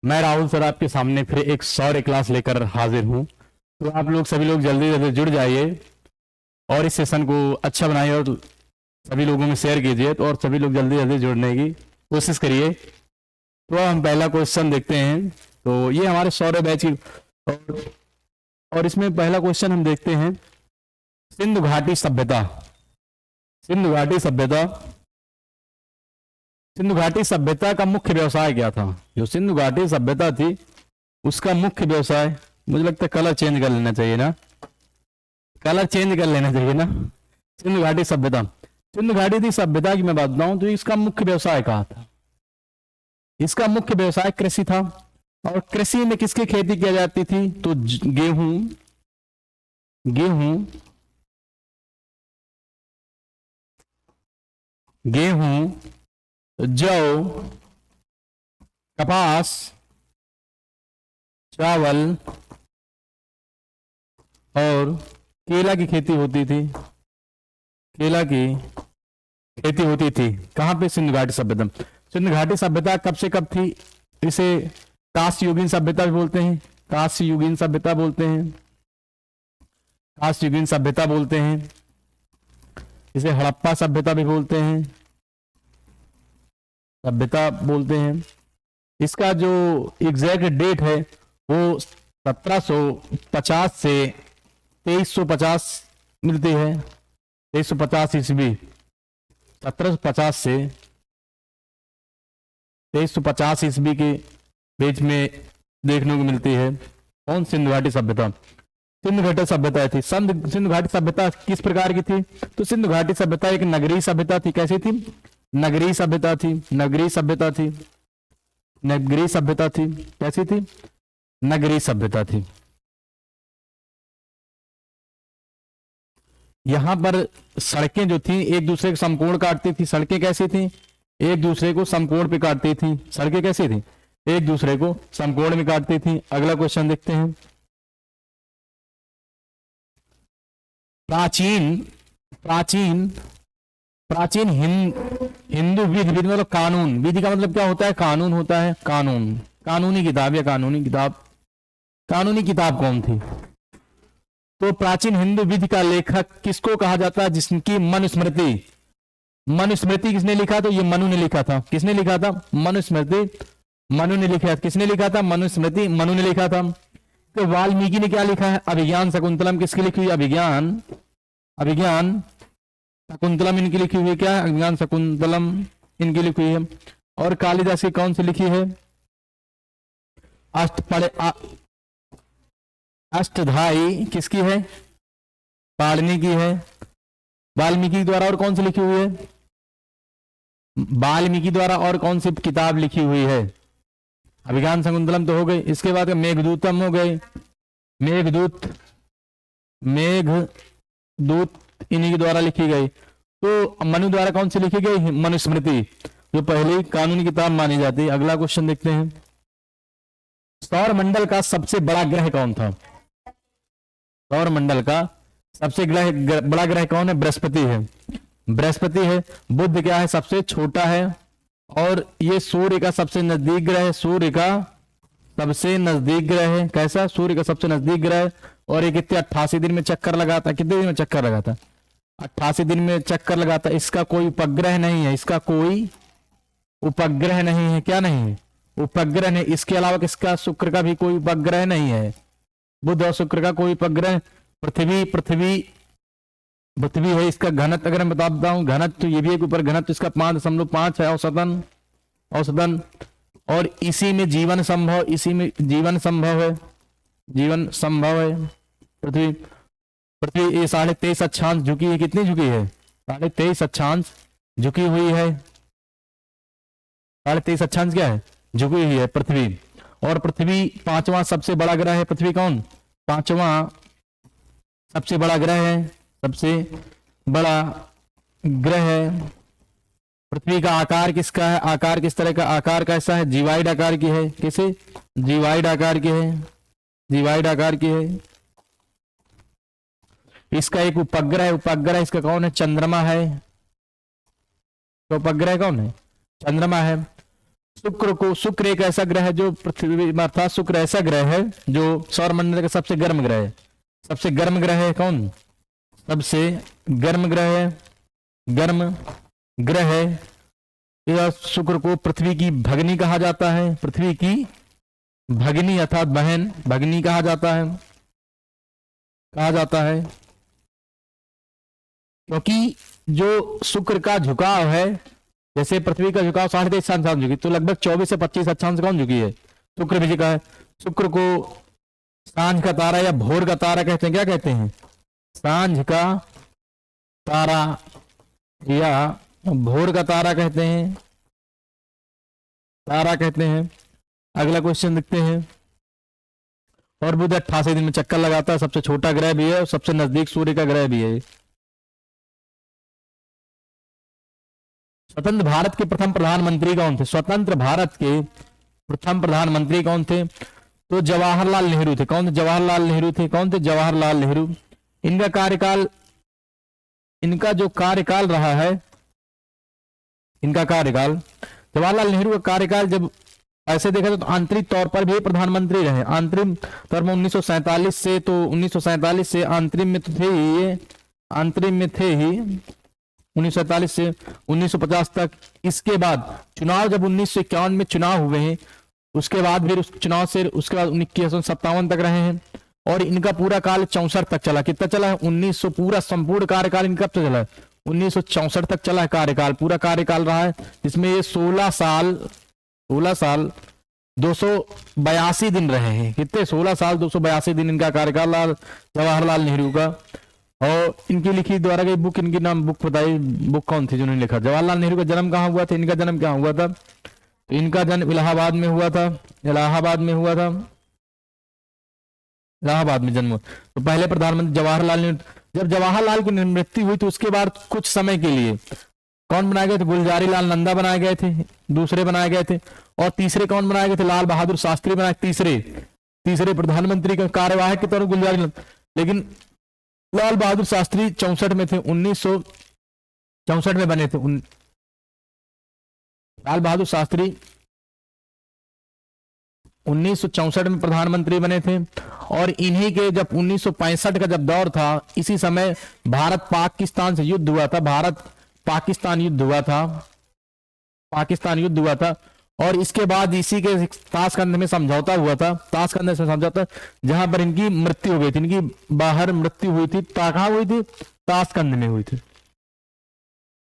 मैं राहुल सर आपके सामने फिर एक सौर क्लास लेकर हाजिर हूँ। तो आप लोग सभी लोग जल्दी जल्दी जुड़ जाइए और इस सेशन को अच्छा बनाइए और सभी लोगों में शेयर कीजिए, तो और सभी लोग जल्दी जल्दी जुड़ने की कोशिश करिए। तो हम पहला क्वेश्चन देखते हैं। तो ये हमारे सौर बैच की और इसमें पहला क्वेश्चन हम देखते हैं, सिंधु घाटी सभ्यता। सिंधु घाटी सभ्यता सिंधु घाटी सभ्यता का मुख्य व्यवसाय क्या था? जो सिंधु घाटी सभ्यता थी उसका मुख्य व्यवसाय, मुझे लगता है कलर चेंज कर लेना चाहिए ना, कलर चेंज कर लेना चाहिए ना। सिंधु घाटी सभ्यता, सिंधु घाटी सभ्यता की मैं बात बताऊं तो इसका मुख्य व्यवसाय कहा था? इसका मुख्य व्यवसाय कृषि था। और कृषि में किसकी खेती की जाती थी? तो गेहूं, गेहूं, गेहूं, जौ, कपास, चावल और केला की खेती होती थी। केला की खेती होती थी कहां पे? सिंधु घाटी सभ्यता। सिंधु घाटी सभ्यता कब से कब थी? इसे कांस्य युगीन सभ्यता भी बोलते हैं, कांस्य युगीन सभ्यता बोलते हैं, कांस्य युगीन सभ्यता बोलते हैं। इसे हड़प्पा सभ्यता भी बोलते हैं, सभ्यता बोलते हैं। इसका जो एग्जैक्ट डेट है वो 1750 से 2350 मिलती है। 2350 ईस्वी, 1750 से 2350 ईस्वी के बीच में देखने को मिलती है। कौन? सिंधु घाटी सभ्यता। सिंधु घाटी सभ्यता थी। सिंधु घाटी सभ्यता किस प्रकार की थी? तो सिंधु घाटी सभ्यता एक नगरीय सभ्यता थी। कैसी थी? नगरीय सभ्यता थी, नगरीय सभ्यता थी, नगरीय सभ्यता थी। कैसी थी? नगरीय सभ्यता थी। यहां पर सड़कें जो थी एक दूसरे को समकोण काटती थी। सड़कें कैसी थी? एक दूसरे को समकोण पे काटती थी। सड़कें कैसी थी? एक दूसरे को समकोण में काटती थी। अगला क्वेश्चन देखते हैं। प्राचीन प्राचीन प्राचीन हिंदू विधि, विधि मतलब कानून, विधि का मतलब क्या होता है? कानून होता है, कानून, कानूनी किताब या कानूनी किताब, कानूनी किताब कौन थी? तो प्राचीन हिंदू विधि का लेखक किसको कहा जाता है? जिसकी मनुस्मृति, मनुस्मृति किसने लिखा? तो ये मनु ने लिखा था। किसने लिखा था? मनुस्मृति मनु ने लिखा। किसने लिखा था? मनुस्मृति मनु ने लिखा था। तो वाल्मीकि ने क्या लिखा है? अभिज्ञान शकुंतलम किसकी लिखी हुई? अभिज्ञान, अभिज्ञान शकुंतलम इनकी लिखी हुई है। क्या? अभिज्ञान शकुंतलम इनकी लिखी हुई है। और कालिदास की कौन सी लिखी है? अष्टधाई किसकी है? वाल्मीकि है। वाल्मीकि द्वारा और कौन सी लिखी हुई है? वाल्मीकि द्वारा और कौन सी किताब लिखी हुई है? अभिज्ञान शकुंतलम तो हो गई। इसके बाद मेघदूतम हो गए। मेघदूत, मेघदूत इन्हीं के द्वारा लिखी गई। तो मनु द्वारा कौन सी लिखी गई? मनुस्मृति, जो पहली कानूनी किताब मानी जाती है। अगला क्वेश्चन देखते हैं। सौर मंडल का सबसे बड़ा ग्रह कौन था? सौर मंडल का सबसे बड़ा ग्रह कौन है? बृहस्पति है, बृहस्पति है। बुध क्या है? सबसे छोटा है। और ये सूर्य का सबसे नजदीक ग्रह है, सूर्य का सबसे नजदीक ग्रह है। कैसा? सूर्य का सबसे नजदीक ग्रह है। और ये कितने 88 दिन में चक्कर लगाता है? कितने दिन में चक्कर लगाता है? 88 दिन में चक्कर लगाता है। इसका कोई उपग्रह नहीं है, इसका कोई उपग्रह नहीं है। क्या नहीं है? उपग्रह नहीं। इसके अलावा किसका? शुक्र का भी कोई उपग्रह नहीं है। बुध और शुक्र का कोई उपग्रह। पृथ्वी पृथ्वी पृथ्वी है। इसका घनत्व अगर मैं बता हूं, घनत्व ये भी एक ऊपर घनत्व इसका 5.5 है औसतन, औसतन। और इसी में जीवन संभव, इसी में जीवन संभव है, जीवन संभव है। पृथ्वी पृथ्वी ये 23.5 अक्षांश झुकी है। कितनी झुकी है? 23.5 अक्षांश झुकी हुई है। 23.5 अक्षांश क्या है? झुकी हुई है पृथ्वी। और पृथ्वी पांचवा सबसे बड़ा ग्रह है। पृथ्वी कौन? पांचवा सबसे बड़ा ग्रह है, सबसे बड़ा ग्रह है। पृथ्वी का आकार किसका है? आकार किस तरह का? आकार कैसा है? जीवाइड आकार की है। कैसे? जीवाइड आकार की है, जीवाइड आकार की है। इसका एक उपग्रह है। उपग्रह इसका कौन है? चंद्रमा है। तो उपग्रह कौन है? चंद्रमा है। शुक्र एक ऐसा ग्रह है जो पृथ्वी अर्थात शुक्र ऐसा ग्रह है जो सौरमंडल का सबसे गर्म ग्रह है। सबसे गर्म ग्रह है कौन? सबसे गर्म ग्रह है, गर्म ग्रह है। यह शुक्र को पृथ्वी की भगनी कहा जाता है, पृथ्वी की भगनी अर्थात बहन, भगनी कहा जाता है, क्योंकि जो शुक्र का झुकाव है, जैसे पृथ्वी का झुकाव 23.5 अक्षांश झुकी, तो लगभग 24 से 25 अक्षांश कौन झुकी है? शुक्र भी झुका है। शुक्र को सांझ का तारा या भोर का तारा कहते हैं। क्या कहते हैं? सांझ का तारा या भोर का तारा कहते हैं, तारा कहते हैं। अगला क्वेश्चन देखते हैं। और बुध 88 दिन में चक्कर लगाता है, सबसे छोटा ग्रह भी है और सबसे नजदीक सूर्य का ग्रह भी है। स्वतंत्र भारत के प्रथम प्रधानमंत्री कौन थे? स्वतंत्र भारत के प्रथम प्रधानमंत्री कौन थे? तो जवाहरलाल नेहरू थे। कौन थे? जवाहरलाल नेहरू थे। कौन थे? जवाहरलाल नेहरू। इनका कार्यकाल, इनका जो कार्यकाल रहा है, इनका कार्यकाल, जवाहरलाल नेहरू का कार्यकाल जब ऐसे देखा तो आंतरिक तौर पर भी प्रधानमंत्री रहे। आंतरिक तौर में 1947 से, तो 1947 से आंतरिक में तो थे ही, ये आंतरिक में थे ही 1947 से 1950 तक। इसके बाद चुनाव जब 1951 में चुनाव हुए हैं, उसके बाद फिर उस चुनाव से उसके बाद 1957 तक रहे हैं। और इनका पूरा काल 64 तक चला। कितना चला है? 1900 पूरा संपूर्ण कार्यकाल इनका कब तक चला है? 1964 तक चला है कार्यकाल, पूरा कार्यकाल रहा है, जिसमें ये 16 साल 282 दिन रहे हैं। कितने? 16 साल 282 दिन इनका कार्यकाल रहा जवाहरलाल नेहरू का। और इनकी लिखी द्वारा गई बुक, इनकी नाम बुक बताइए, बुक कौन थी जिन्होंने लिखा? जवाहरलाल नेहरू का जन्म कहाँ हुआ था? इनका जन्म कहाँ हुआ था? तो इनका जन्म इलाहाबाद में हुआ था। इलाहाबाद में हुआ था, इलाहाबाद में जन्म। तो पहले प्रधानमंत्री जवाहरलाल नेहरू। जब जवाहरलाल की मृत्यु हुई तो उसके बाद कुछ समय के लिए कौन बनाए गए थे? गुलजारी लाल नंदा बनाए गए थे, दूसरे बनाए गए थे। और तीसरे कौन बनाए गए थे? लाल बहादुर शास्त्री बनाए, तीसरे प्रधानमंत्री का कार्यवाहक के तौर पर गुलजारी लाल। लेकिन लाल बहादुर शास्त्री 64 में थे, 1964 में बने थे। लाल बहादुर शास्त्री 1964 में प्रधानमंत्री बने थे। और इन्हीं के जब 1965 का जब दौर था, इसी समय भारत पाकिस्तान से युद्ध हुआ था, भारत पाकिस्तान युद्ध हुआ था, पाकिस्तान युद्ध हुआ था। और इसके बाद इसी के ताशकंद में समझौता हुआ था, ताशकंद से समझौता, जहां पर इनकी मृत्यु हो गई थी, इनकी बाहर मृत्यु हुई थी। कहां हुई थी? ताशकंद में हुई थी।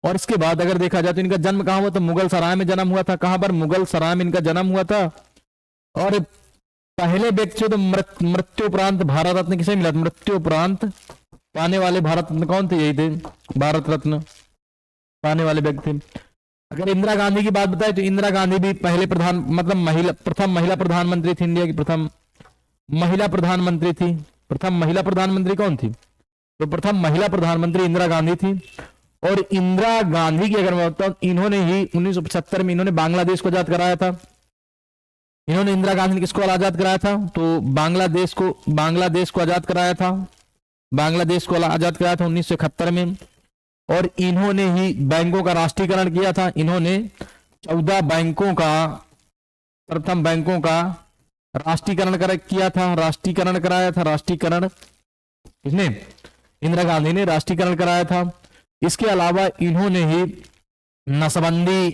और इसके बाद अगर देखा जाए तो इनका जन्म कहां हुआ था? मुगल सराय में जन्म हुआ था। कहां पर? मुगल सराय में इनका जन्म हुआ था। और पहले व्यक्ति तो मृत्यु उपरांत भारत रत्न किसे मिला था? मृत्यु उपरांत पाने वाले भारत रत्न कौन थे? यही थे, भारत रत्न पाने वाले व्यक्ति। अगर इंदिरा गांधी की बात बताए तो इंदिरा गांधी भी पहले प्रथम महिला प्रधानमंत्री थी, इंडिया की प्रथम महिला प्रधानमंत्री थी। प्रथम महिला प्रधानमंत्री कौन थी? तो प्रथम महिला प्रधानमंत्री इंदिरा गांधी थी। और इंदिरा गांधी की अगर मैं बताऊं, इन्होंने ही 1975 में इन्होंने बांग्लादेश को आजाद कराया था। इन्होंने, इंदिरा गांधी ने किसको आजाद कराया था? तो बांग्लादेश को आजाद कराया था, बांग्लादेश को आजाद कराया था 1971 में। और इन्होंने ही बैंकों का राष्ट्रीयकरण किया था। इन्होंने 14 बैंकों का, प्रथम बैंकों का राष्ट्रीयकरण किया था, राष्ट्रीयकरण कराया था। राष्ट्रीयकरण किसने? इंदिरा गांधी ने राष्ट्रीयकरण कराया था। इसके अलावा इन्होंने ही नसबंदी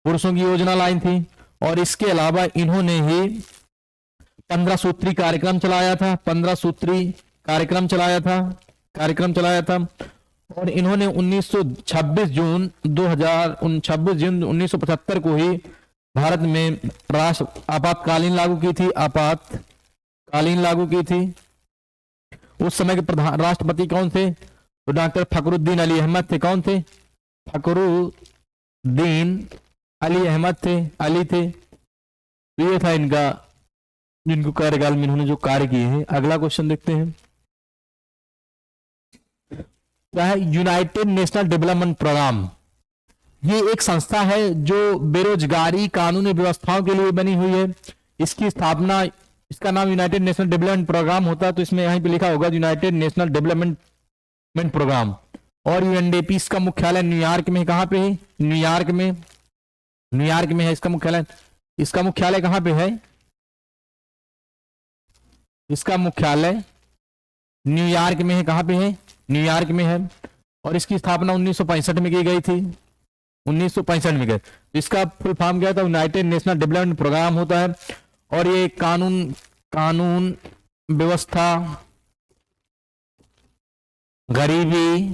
पुरुषों की योजना लाई थी। और इसके अलावा इन्होंने ही 15 सूत्री कार्यक्रम चलाया था, 15 सूत्री कार्यक्रम चलाया था। और इन्होंने 26 जून 1975 को ही भारत में आपातकालीन लागू की थी, आपातकालीन लागू की थी। उस समय के राष्ट्रपति कौन थे? तो डॉक्टर फखरुद्दीन अली अहमद थे। कौन थे? फखरुद्दीन अली अहमद थे, अली थे। तो ये था इनका, जिनको कार्यकाल में इन्होंने जो कार्य किए हैं। अगला क्वेश्चन देखते हैं, क्या है? United national development programme. ये एक संस्था है जो बेरोजगारी कानूनी व्यवस्थाओं के लिए बनी हुई है। इसकी स्थापना, इसका नाम यूनाइटेड नेशनल डेवलपमेंट प्रोग्राम होता है। तो इसमें यहीं पे लिखा होगा यूनाइटेड नेशनल डेवलपमेंट प्रोग्राम। और यूएनडीपी इसका मुख्यालय न्यूयॉर्क में। कहां पे है? न्यूयॉर्क में। न्यूयॉर्क में है इसका मुख्यालय। इसका मुख्यालय कहाँ पे है? इसका मुख्यालय न्यूयॉर्क में है। कहाँ पे है? न्यूयॉर्क में है। और इसकी स्थापना 1965 में की गई थी। 1965 में गए। इसका फुल फॉर्म क्या था? यूनाइटेड नेशनल डेवलपमेंट प्रोग्राम होता है। और ये कानून व्यवस्था, गरीबी,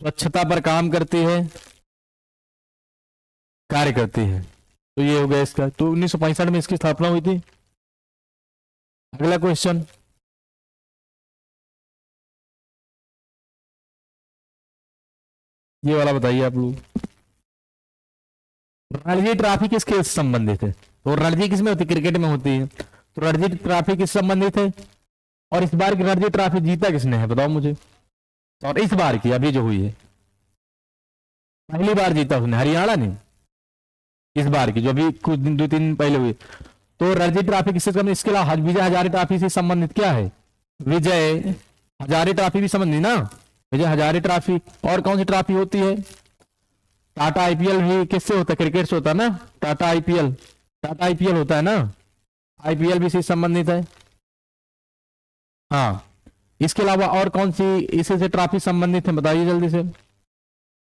स्वच्छता पर काम करती है, कार्य करती है। तो ये हो गया इसका। तो 1965 में इसकी स्थापना हुई थी। अगला क्वेश्चन, ये वाला बताइए आप लोग। रणजी ट्रॉफी किस खेल से संबंधित है? तो रणजी किस में होती है? क्रिकेट में होती है। तो रणजी ट्रॉफी किस संबंधित है? और इस बार की रणजी ट्रॉफी जीता किसने है बताओ मुझे। और इस बार की अभी जो हुई है, पहली बार जीता उसने हरियाणा ने। इस बार की जो अभी कुछ दिन 2-3 दिन पहले हुई। तो रणजी ट्रॉफी किससे संबंधित? इसके अलावा विजय हजारे ट्रॉफी से संबंधित क्या है? विजय हजारे ट्रॉफी भी संबंधित ना, विजय हजारे ट्रॉफी। और कौन सी ट्रॉफी होती है? टाटा आईपीएल भी किससे होता है? क्रिकेट से होता है ना। टाटा आईपीएल होता है ना। आईपीएल भी इससे संबंधित है। हाँ, इसके अलावा और कौन सी इसी से ट्रॉफी संबंधित है बताइए जल्दी से।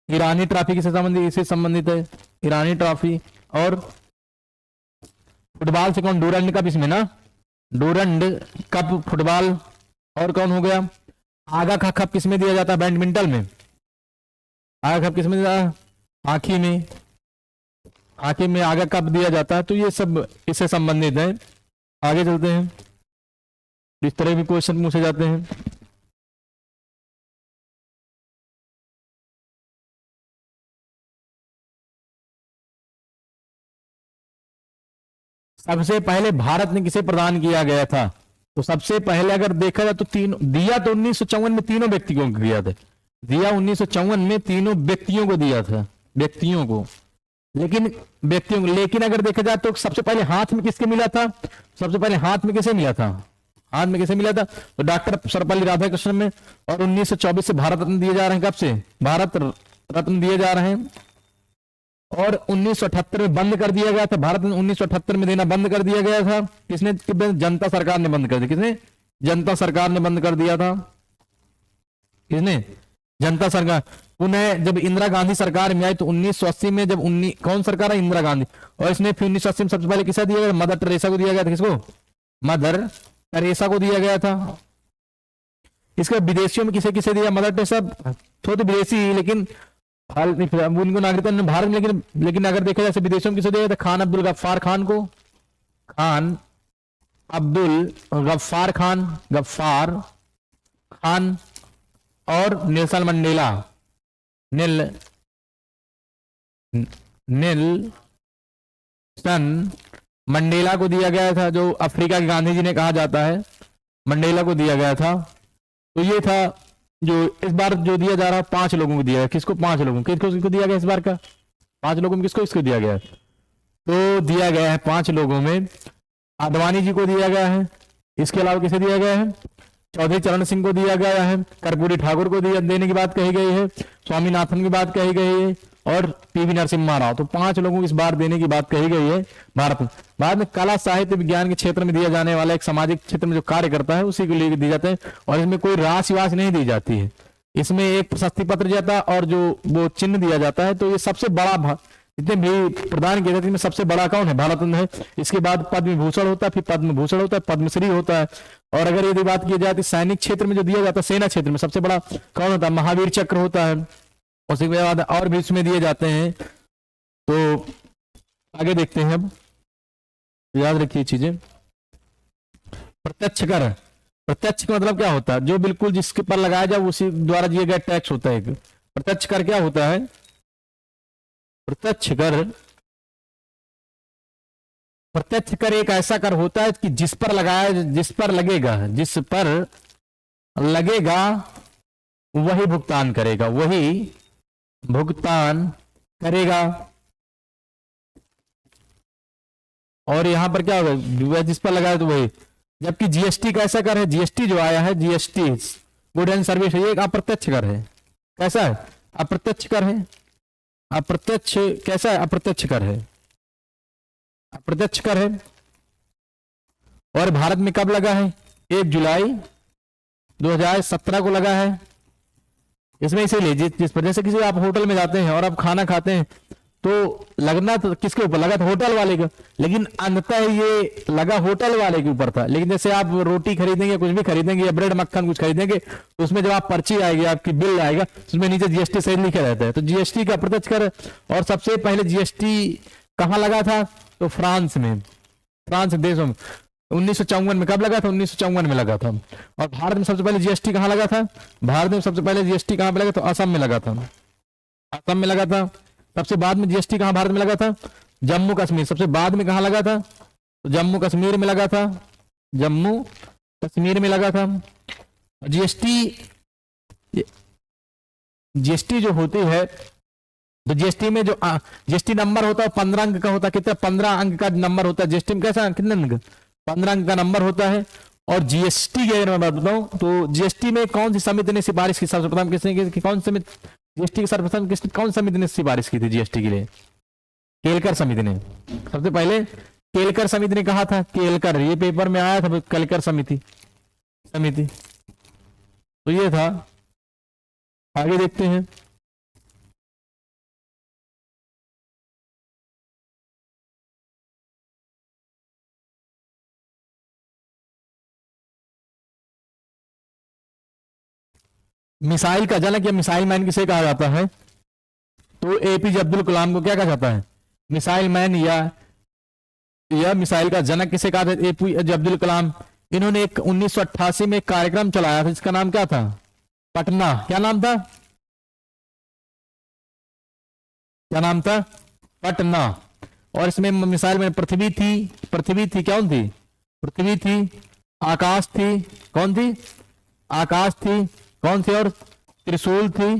ईरानी ट्रॉफी किससे संबंधित? इससे संबंधित है ईरानी ट्रॉफी। और फुटबॉल से कौन? डूरंड कप इसमें ना, डूरंड कप फुटबॉल। और कौन हो गया? आगा का कप किसमें दिया जाता है? बैडमिंटन में। आगा कप किसमें दिया? हॉकी में। हॉकी में आगा कप दिया जाता है। तो ये सब इससे संबंधित है। आगे चलते हैं। इस तरह भी क्वेश्चन पूछे जाते हैं। सबसे पहले भारत ने किसे प्रदान किया गया था? तो सबसे पहले अगर देखा जाए तो दिया तो 1954 में तीनों व्यक्तियों को दिया था। दिया 1954 में तीनों व्यक्तियों को दिया था, व्यक्तियों को। लेकिन अगर देखा जाए तो सबसे पहले हाथ में किसके मिला था? सबसे पहले हाथ में किसे मिला था? हाथ में किसे मिला था? तो डॉक्टर सर्वपल्ली राधाकृष्णन में। और 1924 से भारत रत्न दिए जा रहे हैं। कब से भारत रत्न दिए जा रहे हैं? और 1978 में बंद कर दिया गया था। भारत में 1978 में देना बंद कर दिया गया था। किसने? जनता सरकार ने बंद कर दिया। किसने? जनता सरकार ने बंद कर दिया था। किसने? जनता सरकार। पुनः जब इंदिरा गांधी सरकार में आई तो 1980 में जब कौन सरकार है? इंदिरा गांधी। और इसने फिर 1980 में सबसे पहले किसे दिया गया? मदर टेरेसा को दिया गया था। किसको? मदर टेरेसा को दिया गया था। इसके विदेशियों में किसे किसे दिया? मदर टेरेसा तो विदेशी, लेकिन उनको नागरिकता भारत में। लेकिन अगर देखा जाए विदेशों में किसे दिया गया था? खान अब्दुल गफ्फार खान को। खान अब्दुल गफ्फार खान। और नेल्सन मंडेला, नेल्सन मंडेला को दिया गया था, जो अफ्रीका के गांधी जी ने कहा जाता है। मंडेला को दिया गया था। तो ये था जो इस बार जो दिया जा रहा है 5 लोगों को दिया गया। किसको? 5 लोगों को। किसको दिया गया इस बार का? 5 लोगों में किसको इसको दिया गया? तो दिया गया है 5 लोगों में आडवाणी जी को दिया गया है। इसके अलावा किसे दिया गया है? चौधरी चरण सिंह को दिया गया है। कर्पूरी ठाकुर को देने की बात कही गई है। स्वामीनाथन की बात कही गई है। और पीवी नरसिम्हा राव। तो 5 लोगों को इस बार देने की बात कही गई है भारत में। बाद में कला साहित्य विज्ञान के क्षेत्र में दिया जाने वाला एक सामाजिक क्षेत्र में जो कार्य करता है उसी को लेकर दिए जाते हैं। और इसमें कोई राशि वाशि नहीं दी जाती है। इसमें एक प्रशस्ति पत्र जाता है और जो वो चिन्ह दिया जाता है। तो ये सबसे बड़ा जितने भी प्रदान किए जाते हैं सबसे बड़ा कौन है? भारत रत्न है। इसके बाद पद्म विभूषण होता है, फिर पद्म भूषण होता है, पद्मश्री होता है। और अगर यदि बात की जाए तो सैनिक क्षेत्र में जो दिया जाता है, सेना क्षेत्र में सबसे बड़ा कौन होता है? महावीर चक्र होता है। उसके बाद और भी इसमें दिए जाते हैं। तो आगे देखते हैं। अब याद रखिए चीजें। प्रत्यक्ष कर। प्रत्यक्ष का मतलब क्या होता है? जो बिल्कुल जिसके पर लगाया जाए उसी द्वारा दिए गए टैक्स होता है। प्रत्यक्ष कर क्या होता है? प्रत्यक्ष कर एक ऐसा कर होता है कि जिस पर लगेगा वही भुगतान करेगा। और यहां पर क्या होगा? जिस पर लगाया तो वही। जबकि जीएसटी कैसा कर है? जीएसटी जो आया है, जीएसटी गुड एंड सर्विस, ये एक अप्रत्यक्ष कर है। कैसा है? अप्रत्यक्ष कर है। अप्रत्यक्ष कैसा है? अप्रत्यक्ष कर है, अप्रत्यक्ष कर है। और भारत में कब लगा है? 1 जुलाई 2017 को लगा है। इसमें इसीलिए जिस पर जैसे किसी आप होटल में जाते हैं और आप खाना खाते हैं तो लगना तो किसके ऊपर लगा था? होटल वाले का, लेकिन अंततः ये लगा होटल वाले के ऊपर था। लेकिन जैसे आप रोटी खरीदेंगे, कुछ भी खरीदेंगे या ब्रेड मक्खन कुछ खरीदेंगे तो उसमें जब आप पर्ची आएगी, आपकी बिल आएगा, उसमें नीचे जीएसटी सही लिखा रहता है। तो जीएसटी का अप्रत्यक्ष कर। और सबसे पहले जीएसटी कहाँ लगा था? तो फ्रांस में, फ्रांस देशों में 1954 में। कब लगा था? 1954 में लगा था। और भारत में सबसे पहले जीएसटी कहाँ लगा था? भारत में सबसे पहले जीएसटी कहाँ पे लगा? तो असम में लगा था, असम में लगा था। सबसे बाद में जीएसटी कहाँ भारत में लगा था? जम्मू कश्मीर। सबसे बाद में कहाँ लगा था? तो जम्मू कश्मीर में लगा था, जम्मू कश्मीर में लगा था। जीएसटी, जीएसटी जो होती है तो जीएसटी में जो जीएसटी नंबर होता है 15 अंक का होता है। कितना? 15 अंक का नंबर होता है जीएसटी में। कैसा? कितने अंक? 15 अंक का नंबर होता है। और जीएसटी की अगर मैं बात बताऊं तो जीएसटी में कौन सी समिति ने सिफारिश की? सर्वप्रथम किसने की? कौन समिति? जीएसटी की सर्वप्रथम किसने, कौन समिति ने सिफारिश की थी जीएसटी के लिए? केलकर समिति ने। सबसे पहले केलकर समिति ने कहा था, केलकर, ये पेपर में आया था, केलकर समिति, समिति। तो ये था। आगे देखते हैं। मिसाइल का जनक या मिसाइल मैन किसे कहा जाता है? तो एपीजे अब्दुल कलाम को क्या कहा जाता है? मिसाइल मैन या मिसाइल का जनक किसे कहा था? एपीजे अब्दुल कलाम। इन्होंने एक 1988 में एक कार्यक्रम चलाया था जिसका नाम क्या था? पटना। क्या नाम था? क्या नाम था? पटना। और इसमें मिसाइल में पृथ्वी थी, पृथ्वी थी, कौन थी? पृथ्वी थी, आकाश थी, कौन थी? आकाश थी, कौन थी? और त्रिशूल थी,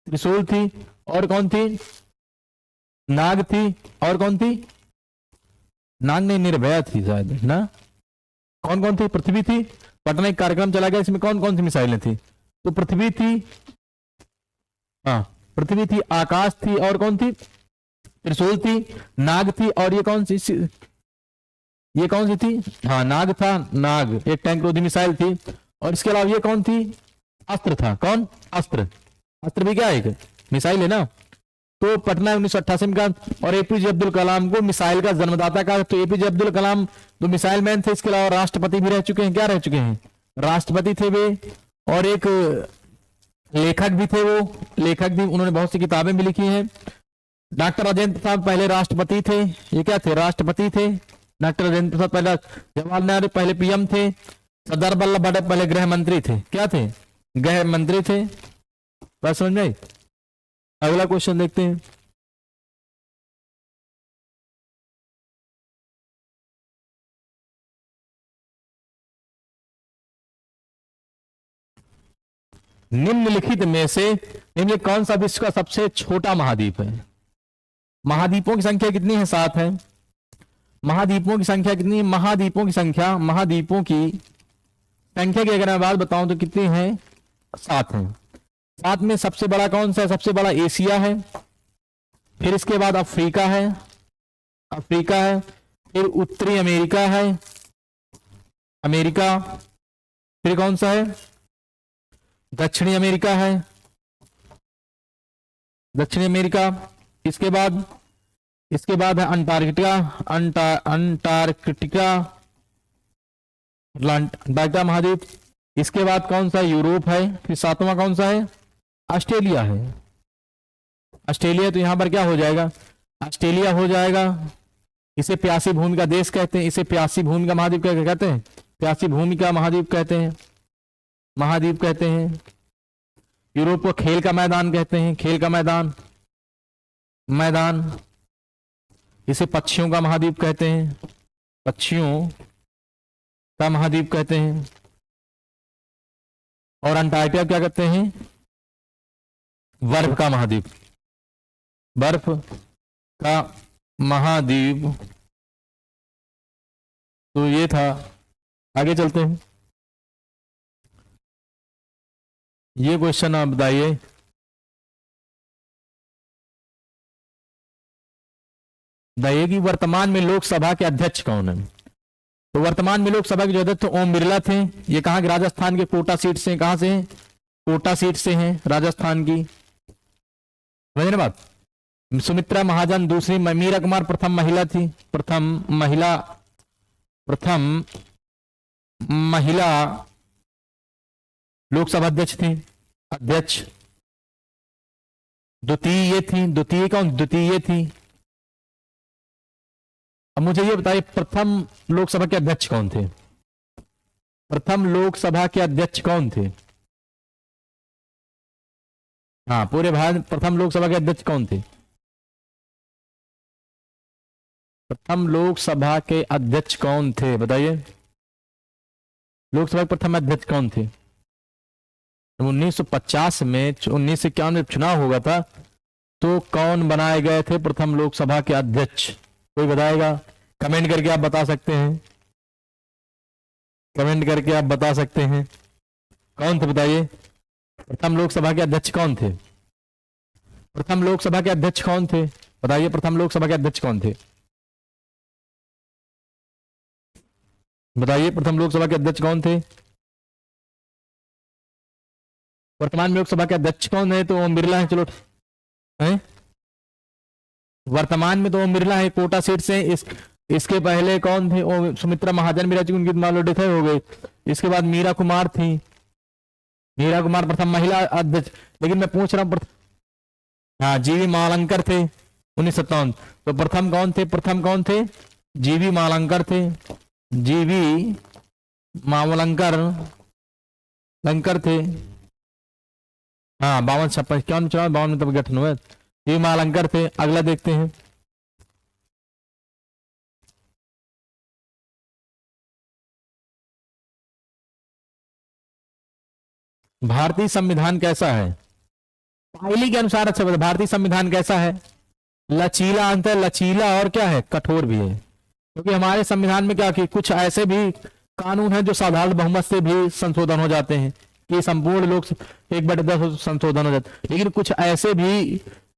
त्रिशूल थी, और कौन थी? नाग थी, और कौन थी? नाग नहीं, निर्भया थी शायद ना। कौन कौन थी? पृथ्वी थी। पटना एक कार्यक्रम चला गया, इसमें कौन कौन सी मिसाइलें थी? तो पृथ्वी थी, हाँ पृथ्वी थी, आकाश थी, और कौन थी? त्रिशूल थी, नाग थी, और ये कौन सी, ये कौन सी थी? हाँ नाग था, नाग एक टैंक रोधी मिसाइल थी। और इसके अलावा ये कौन थी? अस्त्र था। कौन? अस्त्र। अस्त्र भी क्या है? एक मिसाइल है ना। तो पटना 1988 में का। और एपीजे अब्दुल कलाम को मिसाइल का जन्मदाता कहा। तो एपीजे अब्दुल कलाम तो मिसाइल मैन थे, इसके अलावा राष्ट्रपति भी रह चुके हैं। क्या रह चुके हैं? राष्ट्रपति थे वे, और एक लेखक भी थे। वो लेखक भी, उन्होंने बहुत सी किताबें भी लिखी हैं। डॉक्टर राजेंद्र प्रसाद पहले राष्ट्रपति थे। ये क्या थे? राष्ट्रपति थे। डॉक्टर राजेंद्र प्रसाद पहले, जवाहरलाल नेहरू पहले पीएम थे। सरदार वल्लभ भाई पहले गृह मंत्री थे। क्या थे? गृह मंत्री थे। बात समझ में आई? अगला क्वेश्चन देखते हैं। निम्नलिखित में से निम्नलिखित कौन सा विश्व का सबसे छोटा महाद्वीप है? महाद्वीपों की संख्या कितनी है? 7 है। महाद्वीपों की संख्या कितनी है? महाद्वीपों की संख्या, महाद्वीपों की संख्या की अगर मैं बात बताऊं तो कितनी है? 7 है। 7 में सबसे बड़ा कौन सा है? सबसे बड़ा एशिया है, फिर इसके बाद अफ्रीका है, अफ्रीका है, फिर उत्तरी अमेरिका है, अमेरिका, फिर कौन सा है? दक्षिणी अमेरिका है, दक्षिणी अमेरिका। इसके बाद है अंटार्कटिका, अंटार्कटिका, अंटार्कटिका महाद्वीप। इसके बाद कौन सा? यूरोप है। फिर 7वां कौन सा है? ऑस्ट्रेलिया है। ऑस्ट्रेलिया, तो यहां पर क्या हो जाएगा? ऑस्ट्रेलिया हो जाएगा। इसे प्यासी भूमि का देश कहते हैं, इसे प्यासी भूमि का महाद्वीप कहते हैं, प्यासी भूमि का महाद्वीप कहते हैं, महाद्वीप कहते हैं। यूरोप को खेल का मैदान कहते हैं, खेल का मैदान, मैदान। इसे पक्षियों का महाद्वीप कहते हैं, पक्षियों का महाद्वीप कहते हैं। और अंटार्कटिका क्या कहते हैं? बर्फ का महाद्वीप, बर्फ का महाद्वीप। तो ये था। आगे चलते हैं। ये क्वेश्चन आप बताइए। बताइए कि वर्तमान में लोकसभा के अध्यक्ष कौन है। तो वर्तमान में लोकसभा के जो अध्यक्ष ओम बिरला थे। ये कहाँ के, राजस्थान के कोटा सीट से, कहां से हैं, कोटा सीट से हैं, राजस्थान की, समझे ना बात। सुमित्रा महाजन दूसरी, मीरा कुमार प्रथम महिला थी, प्रथम महिला लोकसभा अध्यक्ष थी, अध्यक्ष। द्वितीय थी, द्वितीय कौन, द्वितीय थी। अब मुझे ये बताइए प्रथम लोकसभा के अध्यक्ष कौन थे, प्रथम लोकसभा के अध्यक्ष कौन थे। हाँ, पूरे भारत प्रथम लोकसभा के अध्यक्ष कौन थे, प्रथम लोकसभा के अध्यक्ष कौन थे, बताइए। लोकसभा के प्रथम अध्यक्ष कौन थे। 1950 में 1951 में चुनाव हुआ था, तो कौन बनाए गए थे प्रथम लोकसभा के अध्यक्ष, कोई बताएगा। कमेंट करके आप बता सकते हैं, कमेंट करके आप बता सकते हैं कौन थे, बताइए। प्रथम लोकसभा के अध्यक्ष कौन थे, प्रथम लोकसभा के अध्यक्ष कौन थे, बताइए। प्रथम लोकसभा के अध्यक्ष कौन थे, बताइए। प्रथम लोकसभा के अध्यक्ष कौन थे। वर्तमान में लोकसभा के अध्यक्ष कौन है, तो ओम बिरला है, चलो है। वर्तमान में तो ओम बिरला है, कोटा सीट से। इसके पहले कौन थे, सुमित्रा महाजन भी रह चुकी, उनकी मान लो डेथ हो गई। इसके बाद मीरा कुमार थी, मीरा कुमार प्रथम महिला अध्यक्ष। लेकिन मैं पूछ रहा हूं हाँ, जीवी मावलंकर थे 1957। तो प्रथम कौन थे, प्रथम कौन थे, जीवी मावलंकर थे, जीवी मावलंकर लंकर थे। हाँ, 52 56 चुनाव 52 में तब गठन हुआ, जीवी मावलंकर थे। अगला देखते हैं, भारतीय संविधान कैसा है। पायली के अनुसार, अच्छा बता, भारतीय संविधान कैसा है। लचीला, अंतर लचीला और क्या है, कठोर भी है। क्योंकि हमारे संविधान में क्या कि कुछ ऐसे भी कानून हैं जो साधारण बहुमत से भी संशोधन हो जाते हैं, कि संपूर्ण लोग 1/10 संशोधन हो जाते हैं। लेकिन कुछ ऐसे भी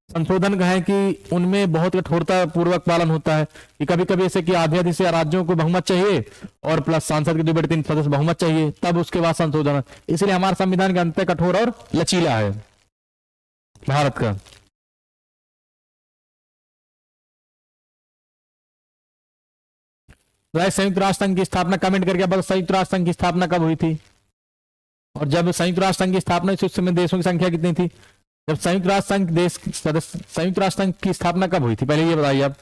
संशोधन है कि उनमें बहुत कठोरता पूर्वक पालन होता है, कि कभी कभी ऐसे कि आधे आधे से राज्यों को बहुमत चाहिए और प्लस सांसद के 2/3 सदस्य बहुमत चाहिए, तब उसके बाद संशोधन। इसलिए हमारे संविधान का अंतर कठोर और लचीला है भारत का। संयुक्त राष्ट्र संघ की स्थापना, कमेंट करके बस संयुक्त राष्ट्र संघ की स्थापना कब हुई थी, और जब संयुक्त राष्ट्र संघ की स्थापना उस समय देशों की संख्या कितनी थी। जब संयुक्त राष्ट्र संघ देश सदस्य, संयुक्त राष्ट्र संघ की स्थापना कब हुई थी, पहले ये बताइए आप,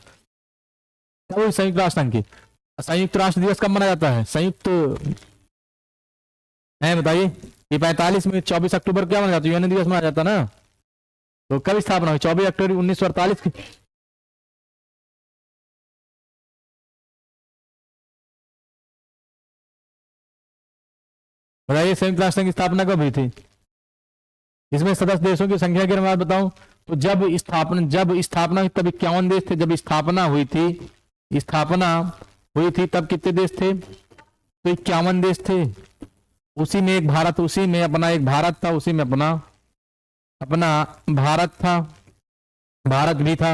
कब हुई संयुक्त राष्ट्र संघ की। संयुक्त राष्ट्र दिवस कब मनाया जाता है, संयुक्त है, बताइए। ये 45 में 24 अक्टूबर क्या मनाया जाता है, यूएन दिवस मनाया जाता ना। तो कब स्थापना हुई, 24 अक्टूबर 1948 की। बताइए संयुक्त राष्ट्र संघ की स्थापना कब हुई थी। इसमें सदस्य देशों की संख्या के बारे में बताऊं, तो जब स्थापना हुई तब 51 देश थे। जब स्थापना हुई थी तब कितने देश थे, तो 51 देश थे। उसी में एक भारत, उसी में अपना एक भारत था, उसी में अपना भारत था, भारत भी था।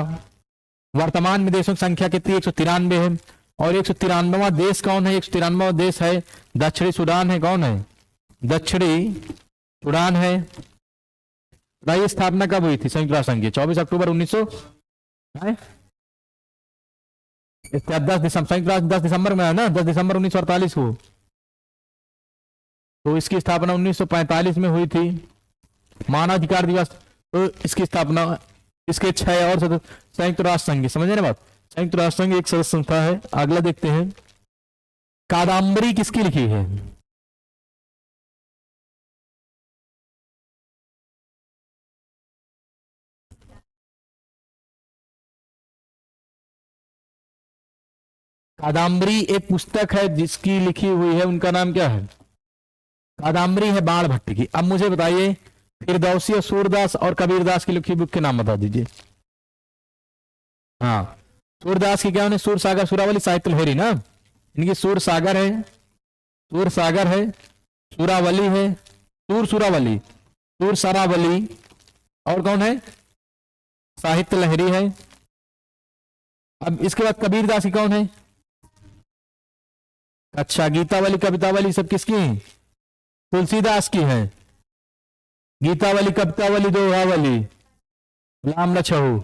वर्तमान में देशों की संख्या कितनी, 193 है। और 193वां देश कौन है, 193वां देश है दक्षिणी सूडान है। कौन है, दक्षिणी सूडान है। बताइए स्थापना कब हुई थी संयुक्त राष्ट्र संघ की, 24 अक्टूबर 1900 10 दिसंबर, संयुक्त राष्ट्र 10 दिसंबर में है ना, 10 दिसंबर 1948 को। तो इसकी स्थापना 1945 में हुई थी। मानवाधिकार दिवस, तो इसकी स्थापना, इसके 6 और संयुक्त राष्ट्र संघ, समझे ना बात। संयुक्त राष्ट्र संघ एक सदस्य संस्था है। अगला देखते हैं, कादम्बरी किसकी लिखी है। कादम्बरी एक पुस्तक है जिसकी लिखी हुई है, उनका नाम क्या है, कादम्बरी है बाण भट्ट की। अब मुझे बताइए फिरदौसी और सूरदास और कबीरदास की लिखी बुक के नाम बता दीजिए। हाँ, सूरदास की क्या उन्हें सूर सागर सुरावली साहित्य लहरी ना, इनकी सूर सागर है, सूर सागर है, सुरावली है, सूर सुरावली, सूर सरावली, और कौन है, साहित्य लहरी है। अब इसके बाद कबीरदास की कौन है? अच्छा, गीतावली कवितावली सब किसकी है? तुलसीदास की है। गीतावली कवितावली दोहावली राम लछहु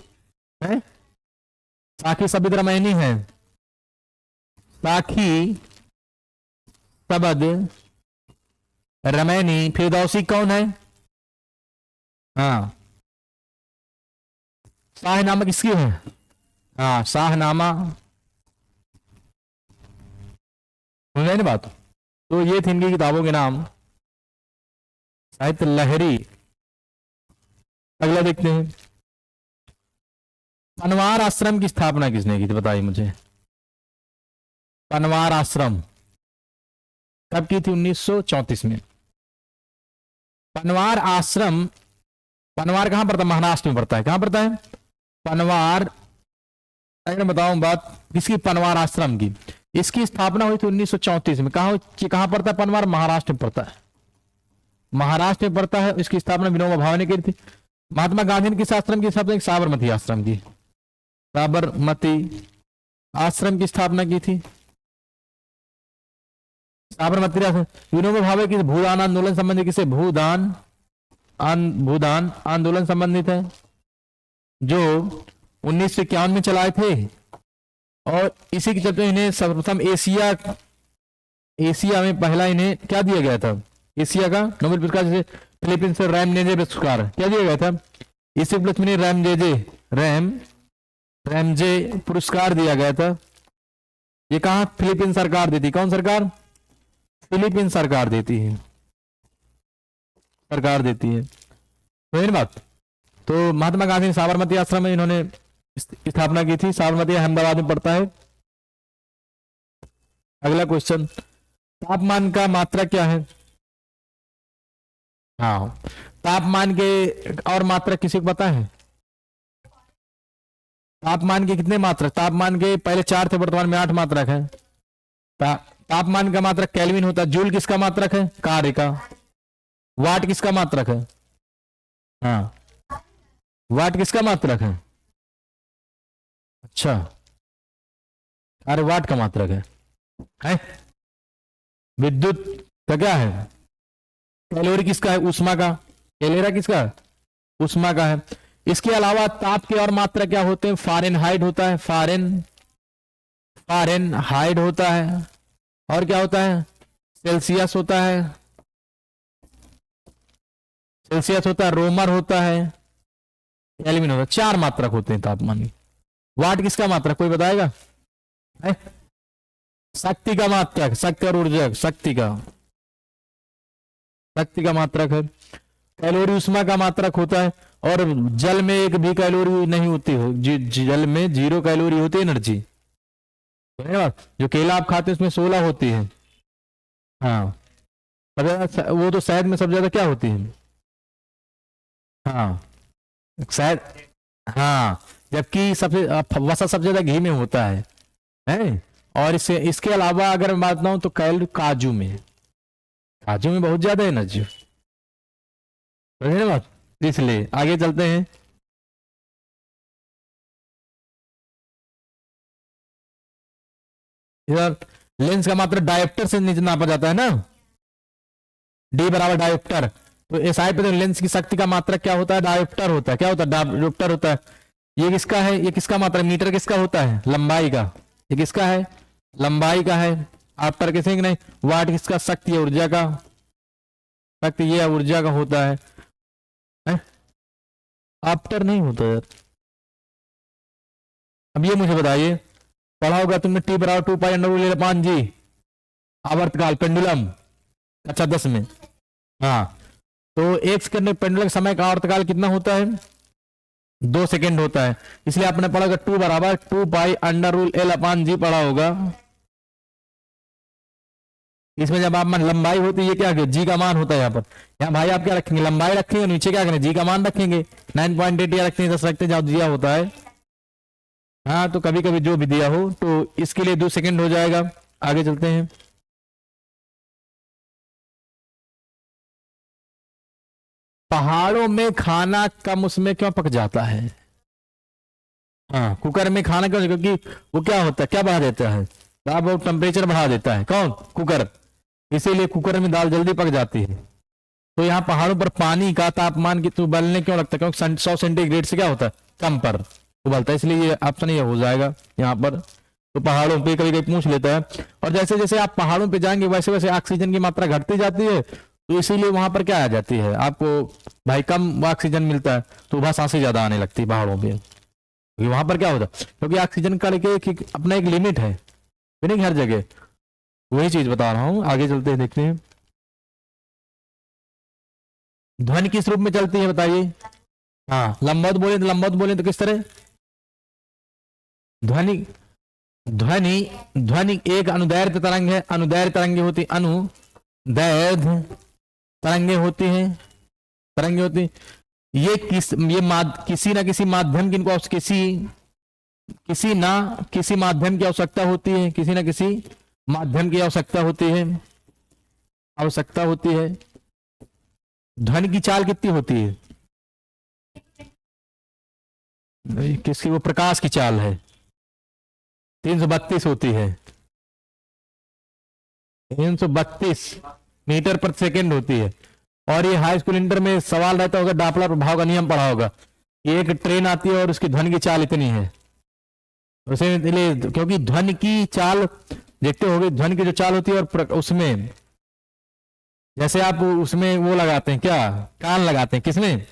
है। साखी शब्द रामायणी है। साखी शब्द रामायणी। फिरदौसी कौन है? हाँ, शाहनामा किसकी है? हाँ, शाहनामा। सुन रहे ना बात? तो ये थे इनकी किताबों के नाम। साहित्य लहरी। अगला देखते हैं, पनवार आश्रम की स्थापना किसने की थी? बताइए मुझे। पनवार आश्रम कब की थी? 1934 में। पनवार आश्रम, पनवार कहां पड़ता है? महाराष्ट्र में पड़ता है। कहां पड़ता है पनवार? अगर बताऊं बात किसकी? पनवार आश्रम की। इसकी स्थापना हुई थी 1934 में। कहां पड़ता है पनवार? महाराष्ट्र में पड़ता है। महाराष्ट्र में पड़ता है। इसकी स्थापना विनोबा भावे ने की थी। महात्मा गांधी ने किस आश्रम की स्थापना? साबरमती आश्रम की। साबरमती आश्रम की स्थापना की थी। साबरमती आश्रम। विनोबा भावे की भूदान आंदोलन संबंधी किसे? भूदान आंदोलन संबंधित है, जो 1951 में चलाए थे। और इसी के चलते इन्हें सर्वप्रथम एशिया में पहला इन्हें क्या दिया गया था? एशिया का नोबेल पुरस्कार, जैसे फिलीपींस से रैमजेजे पुरस्कार क्या दिया गया था? इसी उपलक्ष्य में रैमजे पुरस्कार दिया गया था। ये कहां? फिलीपींस सरकार देती। कौन सरकार? फिलीपींस सरकार देती है। सरकार देती है। तो बात। तो महात्मा गांधी ने साबरमती आश्रम में इन्होंने स्थापना की थी। साबरमती अहमदाबाद में पड़ता है। अगला क्वेश्चन, तापमान का मात्रक क्या है? हाँ, तापमान के और मात्रक किसी को पता है? तापमान के कितने मात्रक? तापमान के पहले 4 थे, वर्तमान में 8 मात्रक है। तापमान का मात्रक केल्विन होता है। जूल किसका मात्रक है? कार्य का। वाट किसका मात्रक है? हाँ, वाट किसका मात्रक है? अच्छा, अरे वाट का मात्रक है? विद्युत का क्या है? कैलोरी किसका है? ऊष्मा का। कैलेरा किसका? ऊष्मा का है। इसके अलावा ताप के और मात्रा क्या होते हैं? फारेनहाइट होता है। फारेनहाइट होता है। और क्या होता है? सेल्सियस होता है। सेल्सियस होता है, रोमर होता है, केल्विन होता है। 4 मात्रक होते हैं तापमान की। वाट किसका मात्रक? कोई बताएगा? शक्ति का मात्रक। शक्ति और ऊर्जा, शक्ति का मात्रक है। कैलोरी ऊष्मा का मात्रक होता है। और जल में एक भी कैलोरी नहीं होती है। जल में 0 कैलोरी होती है एनर्जी। जो केला आप खाते हैं उसमें 16 होती है। हाँ, वो तो शहद में सबसे ज्यादा क्या होती है? हाँ, शहद। हाँ, जबकि सबसे वसा सबसे ज्यादा घी में होता है। और इसके अलावा अगर मैं बात बताऊं तो काजू में बहुत ज्यादा एनर्जी। बात, इसलिए आगे चलते हैं। इधर लेंस का मात्रा डायोप्टर से नीचे नापा जाता है ना। डी बराबर डायोप्टर। तो एसआई पे तो लेंस की शक्ति का मात्रक क्या होता है? डायोप्टर होता है। क्या होता है? डायोप्टर होता है। ये किसका है? ये किसका मात्रक? मीटर किसका होता है? लंबाई का। ये किसका है? लंबाई का है। आप पर किसी नहीं। वाट किसका? शक्ति है, ऊर्जा का। शक्ति ये ऊर्जा का होता है। आफ्टर नहीं होता यार। अब ये मुझे बताइए, पढ़ा होगा तुमने टी बराबर 2 पाई अंडर रूट L अपान जी, आवर्तकाल, पेंडुलम कक्षा 10 में। हाँ, तो 1 सेकंड में पेंडुलम समय का आवर्तकाल कितना होता है? 2 सेकंड होता है। इसलिए आपने पढ़ा होगा 2 बराबर 2 पाई अंडर रूट L अपान जी पढ़ा होगा। इसमें जब आप लंबाई होती है, ये क्या जी का मान होता है। यहाँ भाई आप क्या रखेंगे? लंबाई रखेंगे, नीचे क्या करेंगे? जी का मान रखेंगे। 9.8 या रखते हैं, 10 रखते हैं, जहां दिया होता है। हाँ, तो कभी कभी जो भी दिया हो, तो इसके लिए 2 सेकंड हो जाएगा। आगे चलते हैं। पहाड़ों में खाना कम उसमें क्यों पक जाता है? हाँ, कुकर में खाना क्यों, क्योंकि वो क्या होता है, क्या बढ़ा देता है, दाब और टेम्परेचर बढ़ा देता है, कौन, कुकर। इसीलिए कुकर में दाल जल्दी पक जाती है। तो यहाँ पहाड़ों पर पानी का तापमान की तो उबलने क्यों लगता है, क्योंकि 100 सेंटीग्रेड से क्या होता है, कम पर उबलता है, इसलिए ये ऑप्शन ये हो जाएगा यहाँ पर। तो पहाड़ों पे कभी कभी पूछ लेता है। और जैसे जैसे आप पहाड़ों पे जाएंगे वैसे वैसे ऑक्सीजन की मात्रा घटती जाती है, तो इसीलिए वहां पर क्या आ जाती है, आपको भाई कम ऑक्सीजन मिलता है, तो वह सांसें ज्यादा आने लगती है पहाड़ों पे। क्योंकि वहां पर क्या होता है, क्योंकि ऑक्सीजन का लेके अपना एक लिमिट है, नहीं हर जगह। वही चीज बता रहा हूँ, आगे चलते हैं देखते हैं। ध्वनि किस रूप में चलती है बताइए। हाँ, लंबवत बोले तो किस तरह, ध्वनि ध्वनि ध्वनि एक अनुदैर्ध्य तरंग है, अनुदैर्ध्य तरंगे होती, अनुदैर्ध्य तरंगे होती हैं, तरंगे होती। ये किसी ना किसी माध्यम की इनको किसी माध्यम की आवश्यकता होती है, किसी ना किसी माध्यम की आवश्यकता होती है। ध्वनि की चाल कितनी होती है, किसकी, वो प्रकाश की चाल है, 332 होती है, 332 मीटर पर सेकेंड होती है। और ये हाई स्कूल इंटर में सवाल रहता होगा, डापलर प्रभाव का नियम पढ़ा होगा, एक ट्रेन आती है और उसकी ध्वनि की चाल इतनी है, उसे क्योंकि ध्वनि की चाल देखते होगे, ध्वनि की जो चाल होती है और उसमें जैसे आप उसमें वो लगाते हैं, क्या कान लगाते हैं, किसमें,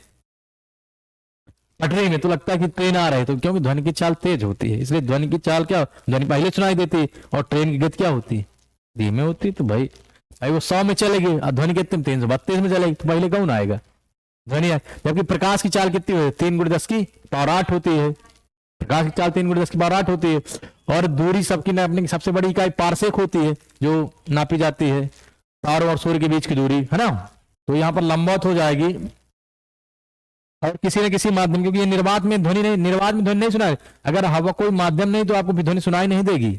पटरी में, तो लगता है कि ट्रेन आ रही है, तो क्योंकि ध्वनि की चाल तेज होती है, इसलिए ध्वनि की चाल क्या, ध्वनि पहले सुनाई देती है, और ट्रेन की गति क्या होती है, धीमे होती है। तो भाई वो 100 में चलेगी, ध्वनि कितने 332 में चलेगी, तो पहले कौन आएगा, ध्वनि। जबकि प्रकाश की चाल कितनी होती है, 3 × 10 की पावर 8 होती है, प्रकाश की चाल 3 × 10 की पावर 8 होती है। और दूरी सबकी नापने की सबसे बड़ी इकाई पारसेक होती है, जो नापी जाती है तारों और सूर्य के बीच की दूरी, है ना। तो यहाँ पर लंबवत हो जाएगी। और किसी न किसी माध्यम, क्योंकि ये निर्वात में ध्वनि नहीं सुनाए, अगर हवा कोई माध्यम नहीं तो आपको ध्वनि सुनाई नहीं देगी।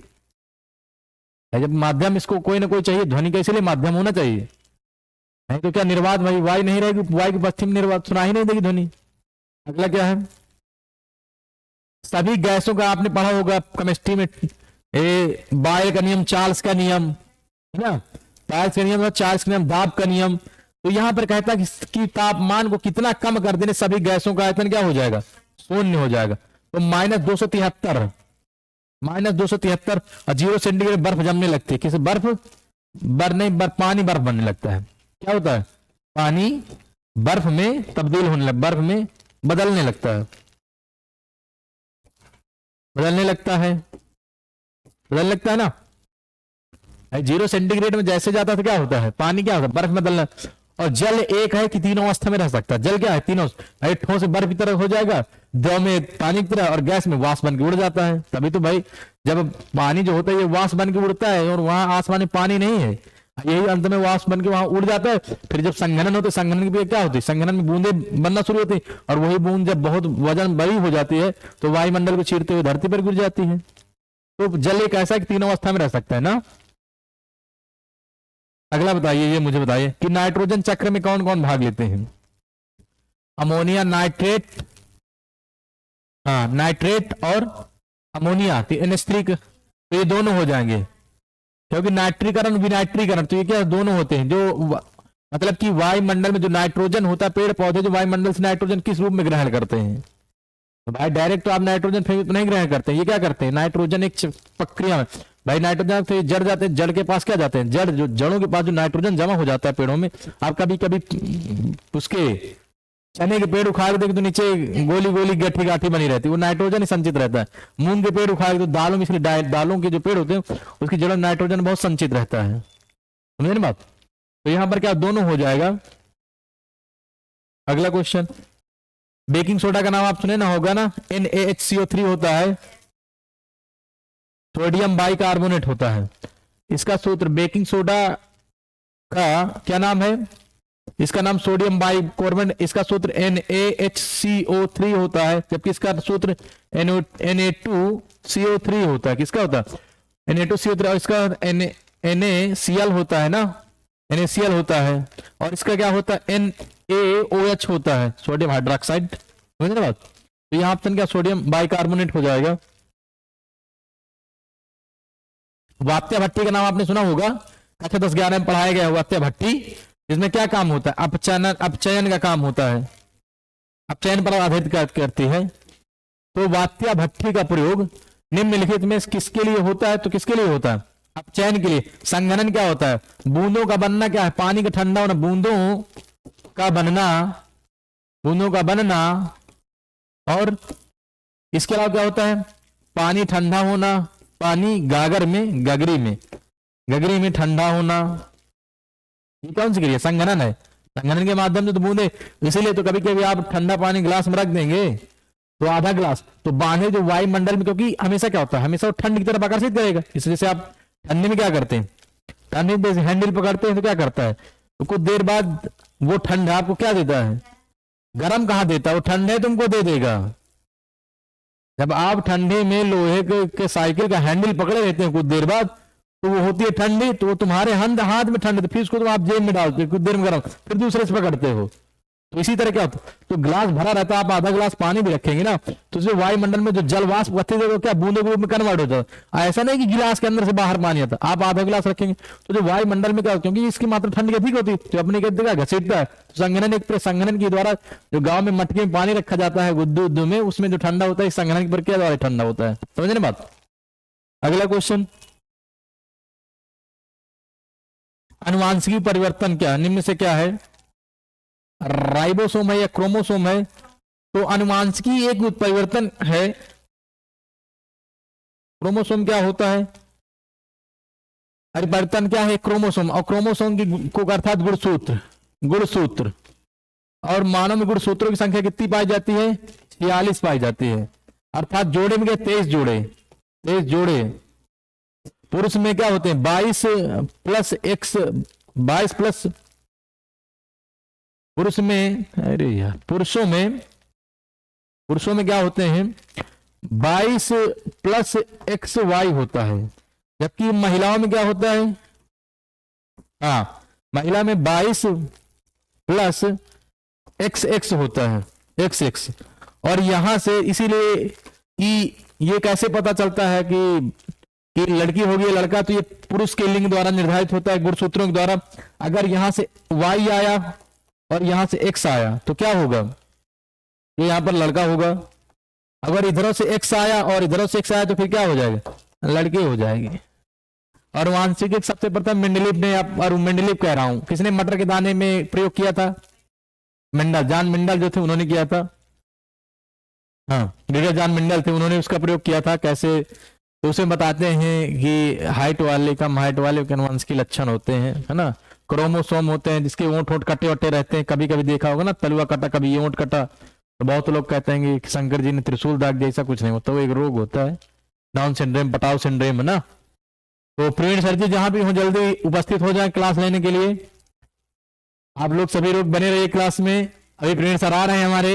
जब माध्यम इसको कोई ना कोई चाहिए, ध्वनि का इसलिए माध्यम होना चाहिए, नहीं तो क्या निर्वात, भाई वायु नहीं रहेगी, वायु की उपस्थिति में निर्वात सुनाई नहीं देगी ध्वनि। अगला क्या है, सभी गैसों का आपने पढ़ा होगा केमिस्ट्री में, बायर का नियम, चार्ल्स का नियम, है ना, चार्ल्स का नियम, दाब का नियम। तो यहां पर कहता है कि तापमान को कितना कम कर देने सभी गैसों का आयतन क्या हो जाएगा, शून्य हो जाएगा। तो -273 और 0 सेंटीग्रेड बर्फ जमने लगती है, किसी पानी बर्फ बनने लगता है, क्या होता है, पानी बर्फ में तब्दील होने लगता, बर्फ में बदलने लगता है, बदलने लगता है ना। 0 सेंटीग्रेड में जैसे जाता है क्या होता है, पानी क्या होता है, बर्फ में बदलना। और जल एक है कि तीनों अवस्था में रह सकता है, जल क्या है, तीनों, ठोस से बर्फ की तरह हो जाएगा, द्रव में पानी की तरह, और गैस में वाष्प बन के उड़ जाता है। तभी तो भाई जब पानी जो होता है ये वाष्प बन के उड़ता है, और वहां आसमान में पानी नहीं है, यही अंत में वाष्प बन के वहां उड़ जाता है। फिर जब संघनन होता है, संघनन की क्या होती है, संघनन में बूंदे बनना शुरू होती है, और वही बूंद जब बहुत वजन बड़ी हो जाती है तो वायुमंडल को चीरते हुए धरती पर गिर जाती है। तो जल एक ऐसा है कि तीनों अवस्था में रह सकता है ना। अगला बताइए, ये मुझे बताइए कि नाइट्रोजन चक्र में कौन कौन भाग लेते हैं। अमोनिया, नाइट्रेट, नाइट्रेट और अमोनिया, NH3, तो ये दोनों हो जाएंगे, क्योंकि नाइट्रीकरण विनाइट्रीकरण, तो ये क्या दोनों होते हैं। जो मतलब कि वायुमंडल में जो नाइट्रोजन होता है, पेड़ पौधे जो वायुमंडल से नाइट्रोजन किस रूप में ग्रहण करते हैं, तो भाई डायरेक्ट तो आप नाइट्रोजन तो नहीं ग्रहण करते हैं, ये क्या करते हैं, नाइट्रोजन एक प्रक्रिया में, भाई नाइट्रोजन से जड़ जाते हैं, जड़ के पास क्या जाते हैं, जड़ों के पास जो नाइट्रोजन जमा हो जाता है पेड़ों में। आप कभी कभी उसके चने के पेड़ उखाड़ देंगे तो नीचे गोली गोली गठी गाठी बनी रहती है, वो नाइट्रोजन ही संचित रहता है। मूंग के पेड़ उखाड़ तो दालों में, इसलिए दालों के जो पेड़ होते हैं उसकी जड़ में नाइट्रोजन बहुत संचित रहता है, समझे ना बात। तो यहां पर क्या दोनों हो जाएगा। अगला क्वेश्चन, बेकिंग सोडा का नाम आप सुने ना होगा ना, NaHCO3 होता है, सोडियम बाइकार्बोनेट होता है। इसका सूत्र, बेकिंग सोडा का क्या नाम है, इसका नाम सोडियम बाइकार्बोनेट, इसका सूत्र NaHCO3 होता है, जबकि इसका सूत्र Na2CO3 होता है। किसका होता है, Na2CO3, और इसका NaCl होता है ना, NaCl होता है, और इसका क्या होता है, NaOH होता है, सोडियम हाइड्रोक्साइड, समझ रहे बात। तो यहाँ ऑप्शन क्या, सोडियम बाइकार्बोनेट हो जाएगा। वात्या भट्टी का नाम आपने सुना होगा, कक्षा 10-11 में पढ़ाया गया वात्या भट्टी। इसमें क्या काम होता है, अपचयन का काम होता है, अपचयन पर आधारित करती है। तो वात्या भट्टी का प्रयोग निम्नलिखित में किसके लिए होता है, तो किसके लिए होता है, अपचयन के लिए। संघनन क्या होता है, बूंदों का बनना क्या है, पानी का ठंडा होना, बूंदों का बनना। और इसके अलावा क्या होता है, पानी ठंडा होना, पानी गगरी में ठंडा होना। ये कौन सी क्रिया, संघनन है। संघनन के माध्यम से तो बूंदे, इसीलिए तो कभी कभी आप ठंडा पानी गिलास में रख देंगे तो आधा गिलास तो बांधे जो वायुमंडल में, क्योंकि हमेशा क्या होता है, हमेशा वो ठंड की तरफ आकर्षित करेगा। इसलिए से आप ठंडे में क्या करते हैं, ठंडे में हैंडल पकड़ते हैं तो क्या करता है, तो कुछ देर बाद वो ठंडा आपको क्या देता है, गर्म कहाँ देता है, वो ठंडे तुमको दे देगा। जब आप ठंडे में लोहे के साइकिल का हैंडल पकड़े रहते हैं कुछ देर बाद, तो वो होती है ठंडी, तो वो तुम्हारे हाथ में ठंडे, फिर उसको तुम आप जेब में डालते हो, कुछ देर में गर्म, फिर दूसरे से पकड़ते हो। तो इसी तरह क्या होता है, तो गिलास भरा रहता है, आप आधा गिलास पानी भी रखेंगे ना, तो जो वायुमंडल में जो जल वाष्प गति है वो क्या बूंदों के रूप में कन्वर्ट हो जाता है। ऐसा नहीं कि गिलास के अंदर से बाहर पानी आता, आप आधा गिलास रखेंगे तो जो वायुमंडल में क्या, क्योंकि इसकी मात्रा ठंड की अधिक होती है, तो अपने क्या घसीटता है। तो संघनन, एक संघनन के द्वारा जो गाँव में मटके में पानी रखा जाता है गुद्दू में, उसमें जो ठंडा होता है संघनन की प्रक्रिया द्वारा ठंडा होता है। समझे ना बात। अगला क्वेश्चन, अनुवांशिकी परिवर्तन क्या, निम्न से क्या है, राइबोसोम है या क्रोमोसोम है। तो अनुवांशिकी एक उत्परिवर्तन है। क्रोमोसोम क्या होता है, परिवर्तन क्या है, क्रोमोसोम। और क्रोमोसोम की को अर्थात गुणसूत्र। और मानव में गुणसूत्रों की संख्या कितनी पाई जाती है, 46 पाई जाती है। अर्थात जोड़े में क्या, 23 जोड़े। पुरुष में क्या होते हैं, 22 प्लस पुरुषों में क्या होते हैं, 22 प्लस XY होता है। जबकि महिलाओं में क्या होता है, महिला में 22 प्लस XX होता है, XX। और यहां से इसीलिए कि ये कैसे पता चलता है कि लड़की होगी या लड़का, तो ये पुरुष के लिंग द्वारा निर्धारित होता है गुणसूत्रों के द्वारा। अगर यहां से Y आया और यहां से X आया तो क्या होगा, ये यहां पर लड़का होगा। अगर इधरों से X आया और इधरों से X आया तो फिर क्या हो जाएगा, लड़के हो जाएगी। और वांशिक सबसे प्रथम मेंडलीव ने, और मेंडलीव कह रहा हूं, किसने मटर के दाने में प्रयोग किया था, जॉन मेंडल जो थे उन्होंने किया था। ब्रिगेडियर जॉन मेंडल थे, उन्होंने उसका प्रयोग किया था। कैसे, तो उसे बताते हैं कि हाइट वाले, कम हाइट वाले के अनुवांशिक लक्षण होते हैं, है ना। क्रोमोसोम होते हैं जिसके ओंठ कटे वटे रहते हैं, कभी कभी देखा होगा ना, तलुआ कटा कभी ओंठ कटा। तो बहुत लोग कहते हैं कि शंकर जी ने त्रिशूल दाग दिया, ऐसा कुछ नहीं होता, वो एक रोग होता है, डाउन सिंड्रोम, पटाव सिंड्रोम, है ना। तो प्रवीण सर जी जहां भी हो जल्दी उपस्थित हो जाए क्लास लेने के लिए। आप लोग सभी लोग बने रहिए क्लास में। अभी प्रवीण सर आ रहे हैं हमारे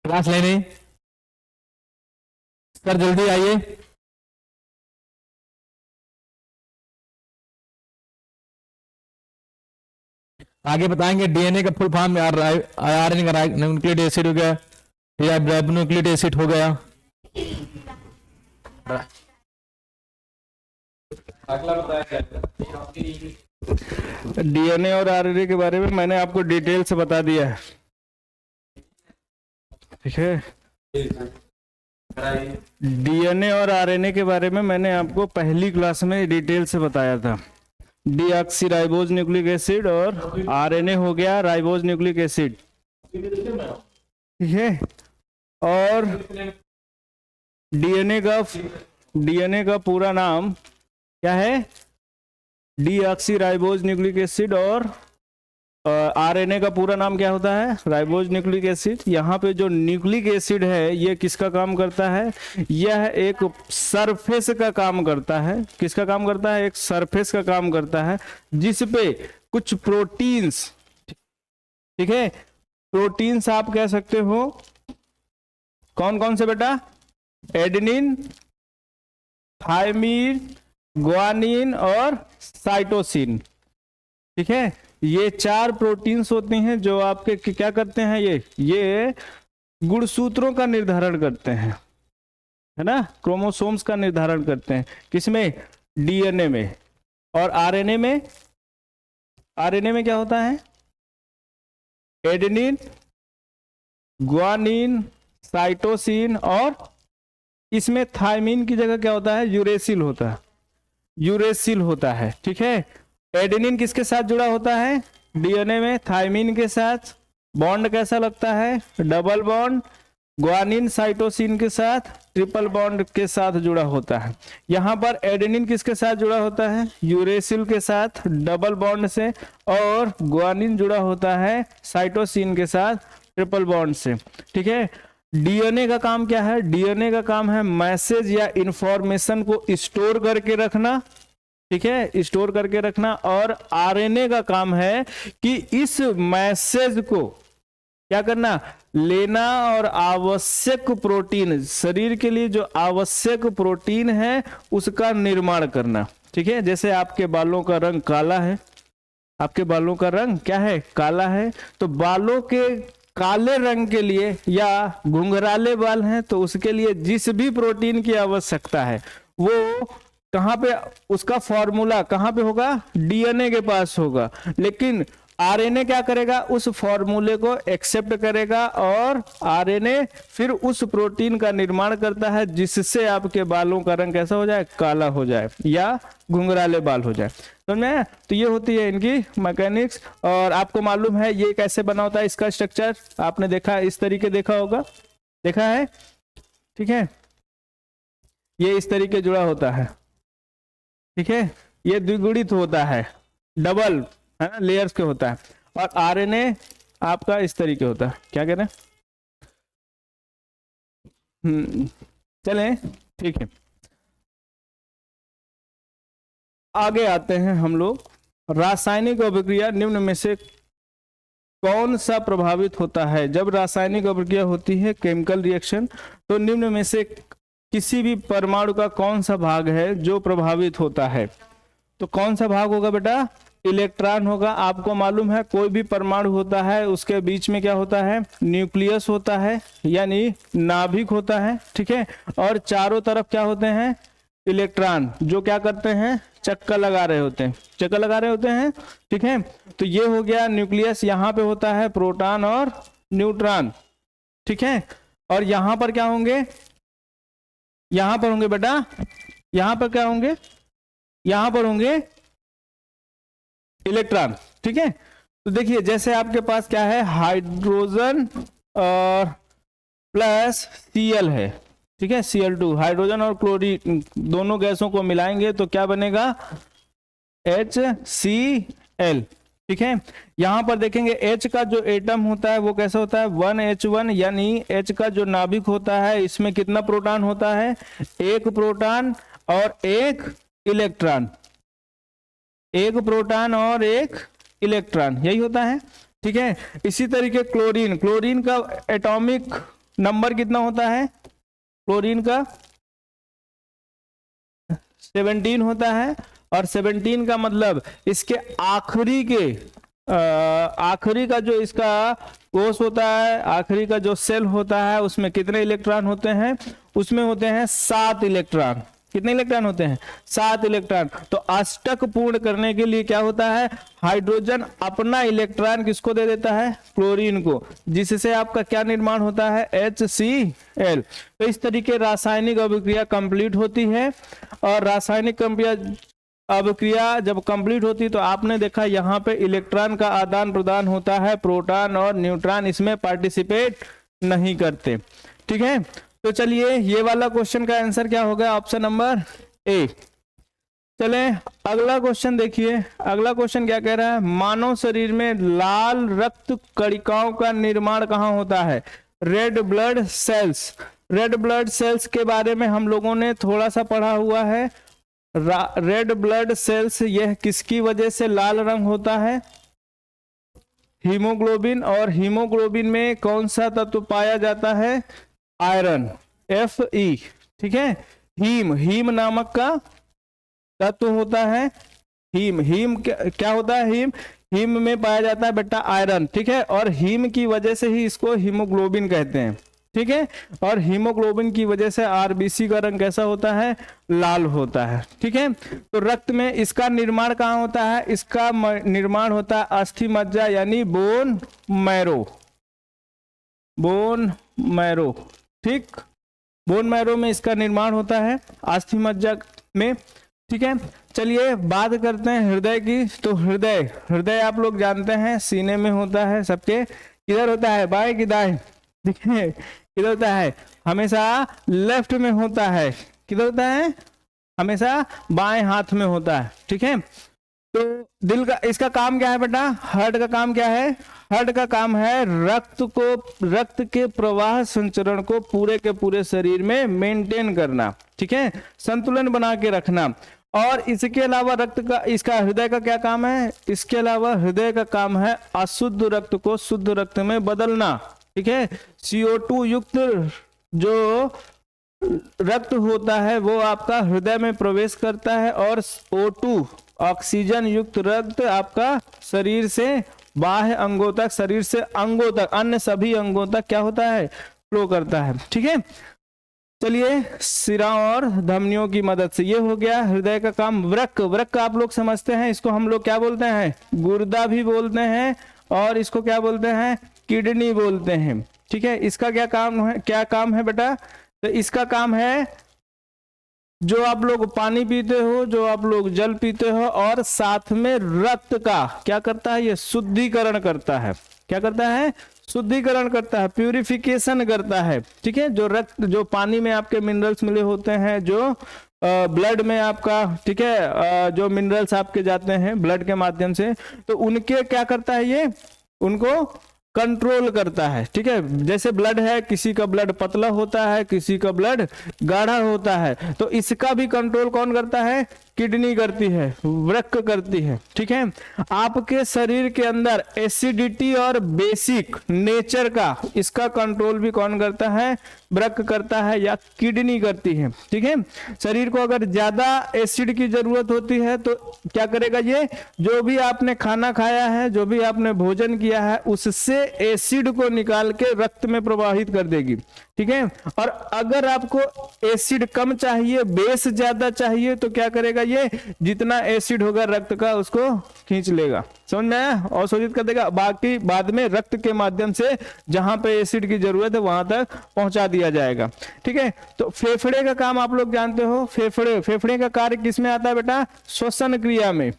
क्लास लेने, सर जल्दी आइए। आगे बताएंगे डीएनए का फुल फॉर्म, आरएनए का न्यूक्लिक एसिड हो गया या राइबोन्यूक्लिक एसिड हो गया। अगला बताया डीएनए और आरएनए के बारे में मैंने आपको डिटेल से बता दिया है, ठीक है। डीएनए और आरएनए के बारे में मैंने आपको पहली क्लास में डिटेल से बताया था। डीऑक्सीराइबोज न्यूक्लिक एसिड और आरएनए हो गया राइबोज न्यूक्लिक एसिड, ठीक है। और डीएनए का पूरा नाम क्या है, डीऑक्सीराइबोज न्यूक्लिक एसिड। और आरएनए का पूरा नाम क्या होता है, राइबोज न्यूक्लिक एसिड। यहाँ पे जो न्यूक्लिक एसिड है ये किसका काम करता है, यह एक सरफेस का काम करता है। किसका काम करता है, एक सरफेस का काम करता है, जिस पे कुछ प्रोटीन्स, ठीक है, प्रोटीन्स आप कह सकते हो कौन कौन से बेटा, एडेनिन, थायमीन, ग्वानिन और साइटोसिन, ठीक है। ये 4 प्रोटीन्स होती हैं जो आपके क्या करते हैं, ये गुणसूत्रों का निर्धारण करते हैं, है ना, क्रोमोसोम्स का निर्धारण करते हैं, किसमें, डीएनए में। और आरएनए में, आरएनए में क्या होता है, एडेनिन, ग्वानिन, साइटोसिन, और इसमें थायमिन की जगह क्या होता है, यूरेसिल होता है, यूरेसिल होता है। ठीक है, एडेनिन किसके साथ जुड़ा होता है, डीएनए में थायमिन के साथ। बॉन्ड कैसा लगता है, डबल बॉन्ड। ग्वानिन साइटोसिन के साथ ट्रिपल बॉन्ड के साथ जुड़ा होता है। यहाँ पर एडेनिन किसके साथ जुड़ा होता है, यूरेसिल के साथ डबल बॉन्ड से, और ग्वानिन जुड़ा होता है साइटोसिन के साथ ट्रिपल बॉन्ड से। ठीक है, डीएनए का काम क्या है, डीएनए का काम है मैसेज या इंफॉर्मेशन को स्टोर करके रखना। ठीक है, स्टोर करके रखना। और आरएनए का काम है कि इस मैसेज को क्या करना, लेना और आवश्यक प्रोटीन, शरीर के लिए जो आवश्यक प्रोटीन है उसका निर्माण करना। ठीक है, जैसे आपके बालों का रंग काला है, आपके बालों का रंग क्या है, काला है, तो बालों के काले रंग के लिए, या घुंघराले बाल हैं तो उसके लिए जिस भी प्रोटीन की आवश्यकता है वो कहाँ पे, उसका फॉर्मूला कहाँ पे होगा, डीएनए के पास होगा। लेकिन आरएनए क्या करेगा, उस फॉर्मूले को एक्सेप्ट करेगा और आरएनए फिर उस प्रोटीन का निर्माण करता है जिससे आपके बालों का रंग कैसा हो जाए, काला हो जाए या घुंघराले बाल हो जाए। समझ में? तो ये होती है इनकी मैकेनिक्स। और आपको मालूम है ये कैसे बना होता है, इसका स्ट्रक्चर आपने देखा, इस तरीके देखा होगा, देखा है। ठीक है, ये इस तरीके जुड़ा होता है। ठीक है, ये द्विगुणित होता है, डबल है ना, लेयर्स के होता है। और आरएनए आपका इस तरीके होता है। क्या कह रहे हैं, चलें, ठीक है, आगे आते हैं हम लोग। रासायनिक अभिक्रिया निम्न में से कौन सा प्रभावित होता है। जब रासायनिक अभिक्रिया होती है, केमिकल रिएक्शन, तो निम्न में से किसी भी परमाणु का कौन सा भाग है जो प्रभावित होता है। तो कौन सा भाग होगा बेटा, इलेक्ट्रॉन होगा। आपको मालूम है कोई भी परमाणु होता है उसके बीच में क्या होता है, न्यूक्लियस होता है, यानी नाभिक होता है। ठीक है, और चारों तरफ क्या होते हैं, इलेक्ट्रॉन, जो क्या करते हैं, चक्कर लगा रहे होते हैं, चक्कर लगा रहे होते हैं। ठीक है, तो ये हो गया न्यूक्लियस। यहाँ पे होता है प्रोटॉन और न्यूट्रॉन। ठीक है, और यहाँ पर क्या होंगे, यहाँ पर होंगे बेटा, यहाँ पर क्या होंगे, यहाँ पर होंगे इलेक्ट्रॉन। ठीक है, तो देखिए जैसे आपके पास क्या है, हाइड्रोजन और प्लस Cl है। ठीक है, Cl2, हाइड्रोजन और क्लोरीन दोनों गैसों को मिलाएंगे तो क्या बनेगा, HCl। ठीक है, यहां पर देखेंगे H का जो एटम होता है वो कैसा होता है, 1H1, यानी H का जो नाभिक होता है इसमें कितना प्रोटॉन होता है, एक प्रोटॉन और एक इलेक्ट्रॉन, एक प्रोटॉन और एक इलेक्ट्रॉन, यही होता है। ठीक है, इसी तरीके क्लोरीन, क्लोरीन का एटॉमिक नंबर कितना होता है, क्लोरीन का 17 होता है। और 17 का मतलब इसके आखिरी के आखिरी का जो इसका कोष होता है, आखिरी का जो सेल होता है उसमें कितने इलेक्ट्रॉन होते हैं, उसमें होते हैं 7 इलेक्ट्रॉन। कितने इलेक्ट्रॉन होते हैं, 7 इलेक्ट्रॉन। तो अष्टक पूर्ण करने के लिए क्या होता है, हाइड्रोजन अपना इलेक्ट्रॉन किसको दे देता है, क्लोरीन को, जिससे आपका क्या निर्माण होता है, HCl। तो इस तरीके रासायनिक अभिक्रिया कंप्लीट होती है। और रासायनिक अभिक्रिया जब कंप्लीट होती तो आपने देखा यहाँ पे इलेक्ट्रॉन का आदान प्रदान होता है, प्रोटॉन और न्यूट्रॉन इसमें पार्टिसिपेट नहीं करते। ठीक है, तो चलिए ये वाला क्वेश्चन का आंसर क्या होगा, ऑप्शन नंबर ए। चले अगला क्वेश्चन देखिए। अगला क्वेश्चन क्या कह रहा है, मानव शरीर में लाल रक्त कणिकाओं का निर्माण कहाँ होता है, red blood cells. Red blood cells के बारे में हम लोगों ने थोड़ा सा पढ़ा हुआ है। रेड ब्लड सेल्स यह किसकी वजह से लाल रंग होता है, हीमोग्लोबिन। और हीमोग्लोबिन में कौन सा तत्व पाया जाता है, आयरन, Fe। ठीक है, हीम, हीम नामक का तत्व होता है, हीम। हीम क्या होता है, हीम, हीम में पाया जाता है बेटा आयरन। ठीक है, और हीम की वजह से ही इसको हीमोग्लोबिन कहते हैं। ठीक है। और हीमोग्लोबिन की वजह से आरबीसी का रंग कैसा होता है, लाल होता है। ठीक है, तो रक्त में इसका निर्माण कहाँ होता है, इसका निर्माण होता है अस्थि मज्जा यानी बोन मैरो, बोन मैरो। ठीक, बोन मैरो में इसका निर्माण होता है, अस्थि मज्जा में। ठीक है, चलिए बात करते हैं हृदय की। तो हृदय, हृदय आप लोग जानते हैं सीने में होता है सबके। किधर होता है, बाएं कि दाएं, देखिए किधर होता है, हमेशा लेफ्ट में होता है। किधर होता है, हमेशा बाएं हाथ में होता है। ठीक है, तो दिल का, इसका काम क्या है बेटा, हार्ट का काम क्या है, हार्ट का काम है रक्त के प्रवाह संचरण को पूरे के पूरे शरीर में मेंटेन करना। ठीक है, संतुलन बना के रखना। और इसके अलावा रक्त का, इसका हृदय का क्या काम है, इसके अलावा हृदय का काम है अशुद्ध रक्त को शुद्ध रक्त में बदलना। ठीक है, CO2 युक्त जो रक्त होता है वो आपका हृदय में प्रवेश करता है, और O2 ऑक्सीजन युक्त रक्त आपका शरीर से बाह्य अंगों तक, शरीर से अंगों तक, अन्य सभी अंगों तक क्या होता है, फ्लो करता है। ठीक है, चलिए सिरा और धमनियों की मदद से, ये हो गया हृदय का काम। वृक्क, वृक्क आप लोग समझते हैं, इसको हम लोग क्या बोलते हैं, गुर्दा भी बोलते हैं, और इसको क्या बोलते हैं, किडनी बोलते हैं। ठीक है, इसका क्या काम है, क्या काम है बेटा, तो इसका काम है जो आप लोग पानी पीते हो, जो आप लोग जल पीते हो, और साथ में रक्त का क्या करता है, ये शुद्धिकरण करता है। क्या करता है, शुद्धिकरण करता है, प्यूरिफिकेशन करता है। ठीक है, जो रक्त, जो पानी में आपके मिनरल्स मिले होते हैं, जो ब्लड में आपका, ठीक है, जो मिनरल्स आपके जाते हैं ब्लड के माध्यम से, तो उनके क्या करता है, ये उनको कंट्रोल करता है। ठीक है, जैसे ब्लड है, किसी का ब्लड पतला होता है, किसी का ब्लड गाढ़ा होता है, तो इसका भी कंट्रोल कौन करता है, किडनी करती है, वृक्क करती है। ठीक है, आपके शरीर के अंदर एसिडिटी और बेसिक नेचर का, इसका कंट्रोल भी कौन करता है, वृक्क करता है या किडनी करती है। ठीक है, शरीर को अगर ज्यादा एसिड की जरूरत होती है तो क्या करेगा, ये जो भी आपने खाना खाया है, जो भी आपने भोजन किया है, उससे एसिड को निकाल के रक्त में प्रवाहित कर देगी। ठीक है, और अगर आपको एसिड कम चाहिए, बेस ज्यादा चाहिए, तो क्या करेगा, ये जितना एसिड होगा रक्त का उसको खींच लेगा, समझ में आया, और शोषित कर देगा। बाकी बाद में रक्त के माध्यम से जहां पे एसिड की जरूरत है वहां तक पहुंचा दिया जाएगा। ठीक है, तो फेफड़े का काम आप लोग जानते हो, फेफड़े, फेफड़े का कार्य किसमें आता है बेटा, श्वसन क्रिया में,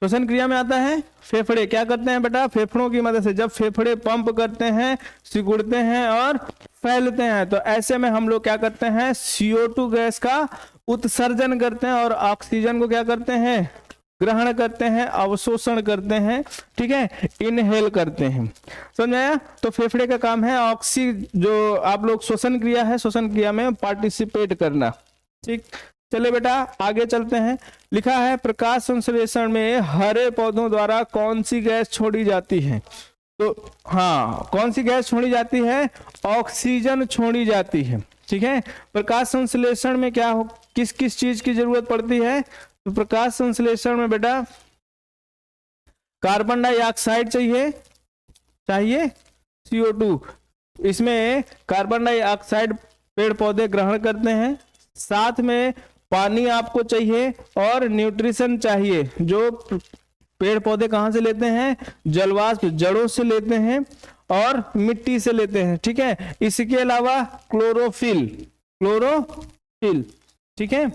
श्वसन क्रिया में आता है। फेफड़े क्या करते हैं बेटा, फेफड़ों की मदद से जब फेफड़े पंप करते हैं, सिकुड़ते हैं और फैलते हैं, तो ऐसे में हम लोग क्या करते हैं, CO2 गैस का उत्सर्जन करते हैं, और ऑक्सीजन को क्या करते हैं, ग्रहण करते हैं, अवशोषण करते हैं। ठीक है, इनहेल करते हैं, समझ आया। तो फेफड़े का काम है जो आप लोग श्वसन क्रिया है, श्वसन क्रिया में पार्टिसिपेट करना। ठीक, चले बेटा आगे चलते हैं। लिखा है प्रकाश संश्लेषण में हरे पौधों द्वारा कौन सी गैस छोड़ी जाती है, तो हाँ, कौन सी गैस छोड़ी जाती है, ऑक्सीजन छोड़ी जाती है। ठीक है, प्रकाश संश्लेषण में क्या हो, किस किस चीज की जरूरत पड़ती है, तो प्रकाश संश्लेषण में बेटा कार्बन डाइऑक्साइड चाहिए CO2, इसमें कार्बन डाइऑक्साइड पेड़ पौधे ग्रहण करते हैं, साथ में पानी आपको चाहिए, और न्यूट्रिशन चाहिए, जो पेड़ पौधे कहां से लेते हैं, जलवाष्प जड़ों से लेते हैं और मिट्टी से लेते हैं। ठीक है, इसके अलावा क्लोरोफिल, ठीक है,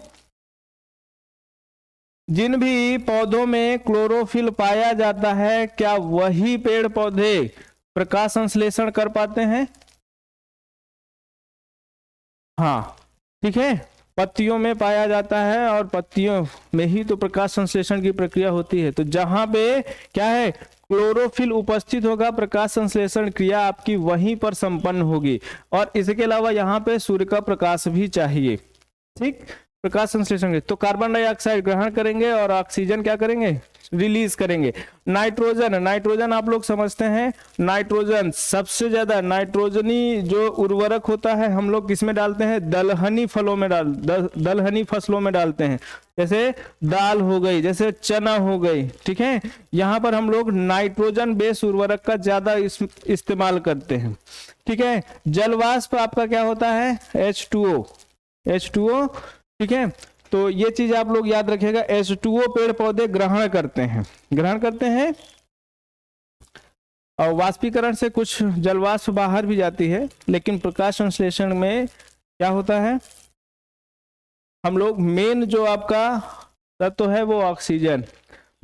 जिन भी पौधों में क्लोरोफिल पाया जाता है, क्या वही पेड़ पौधे प्रकाश संश्लेषण कर पाते हैं, हाँ। ठीक है, पत्तियों में पाया जाता है, और पत्तियों में ही तो प्रकाश संश्लेषण की प्रक्रिया होती है। तो जहां पे क्या है, क्लोरोफिल उपस्थित होगा, प्रकाश संश्लेषण क्रिया आपकी वहीं पर संपन्न होगी। और इसके अलावा यहाँ पे सूर्य का प्रकाश भी चाहिए। ठीक, प्रकाश संश्लेषण, तो कार्बन डाइऑक्साइड ग्रहण करेंगे और ऑक्सीजन क्या करेंगे, रिलीज करेंगे। नाइट्रोजन, नाइट्रोजन आप लोग समझते हैं, नाइट्रोजन सबसे ज्यादा नाइट्रोजनी जो उर्वरक होता है हम लोग किसमें डालते हैं, दलहनी फलों में दलहनी फसलों में डालते हैं, जैसे दाल हो गई, जैसे चना हो गई, ठीक है। यहाँ पर हम लोग नाइट्रोजन बेस उर्वरक का ज्यादा इस्तेमाल करते हैं, ठीक है। जलवाष्प आपका क्या होता है, H2O, ठीक है। तो ये चीज आप लोग याद रखिएगा, H2O पेड़ पौधे ग्रहण करते हैं और वाष्पीकरण से कुछ जलवाष्प बाहर भी जाती है, लेकिन प्रकाश संश्लेषण में क्या होता है, हम लोग मेन जो आपका तत्व है वो ऑक्सीजन।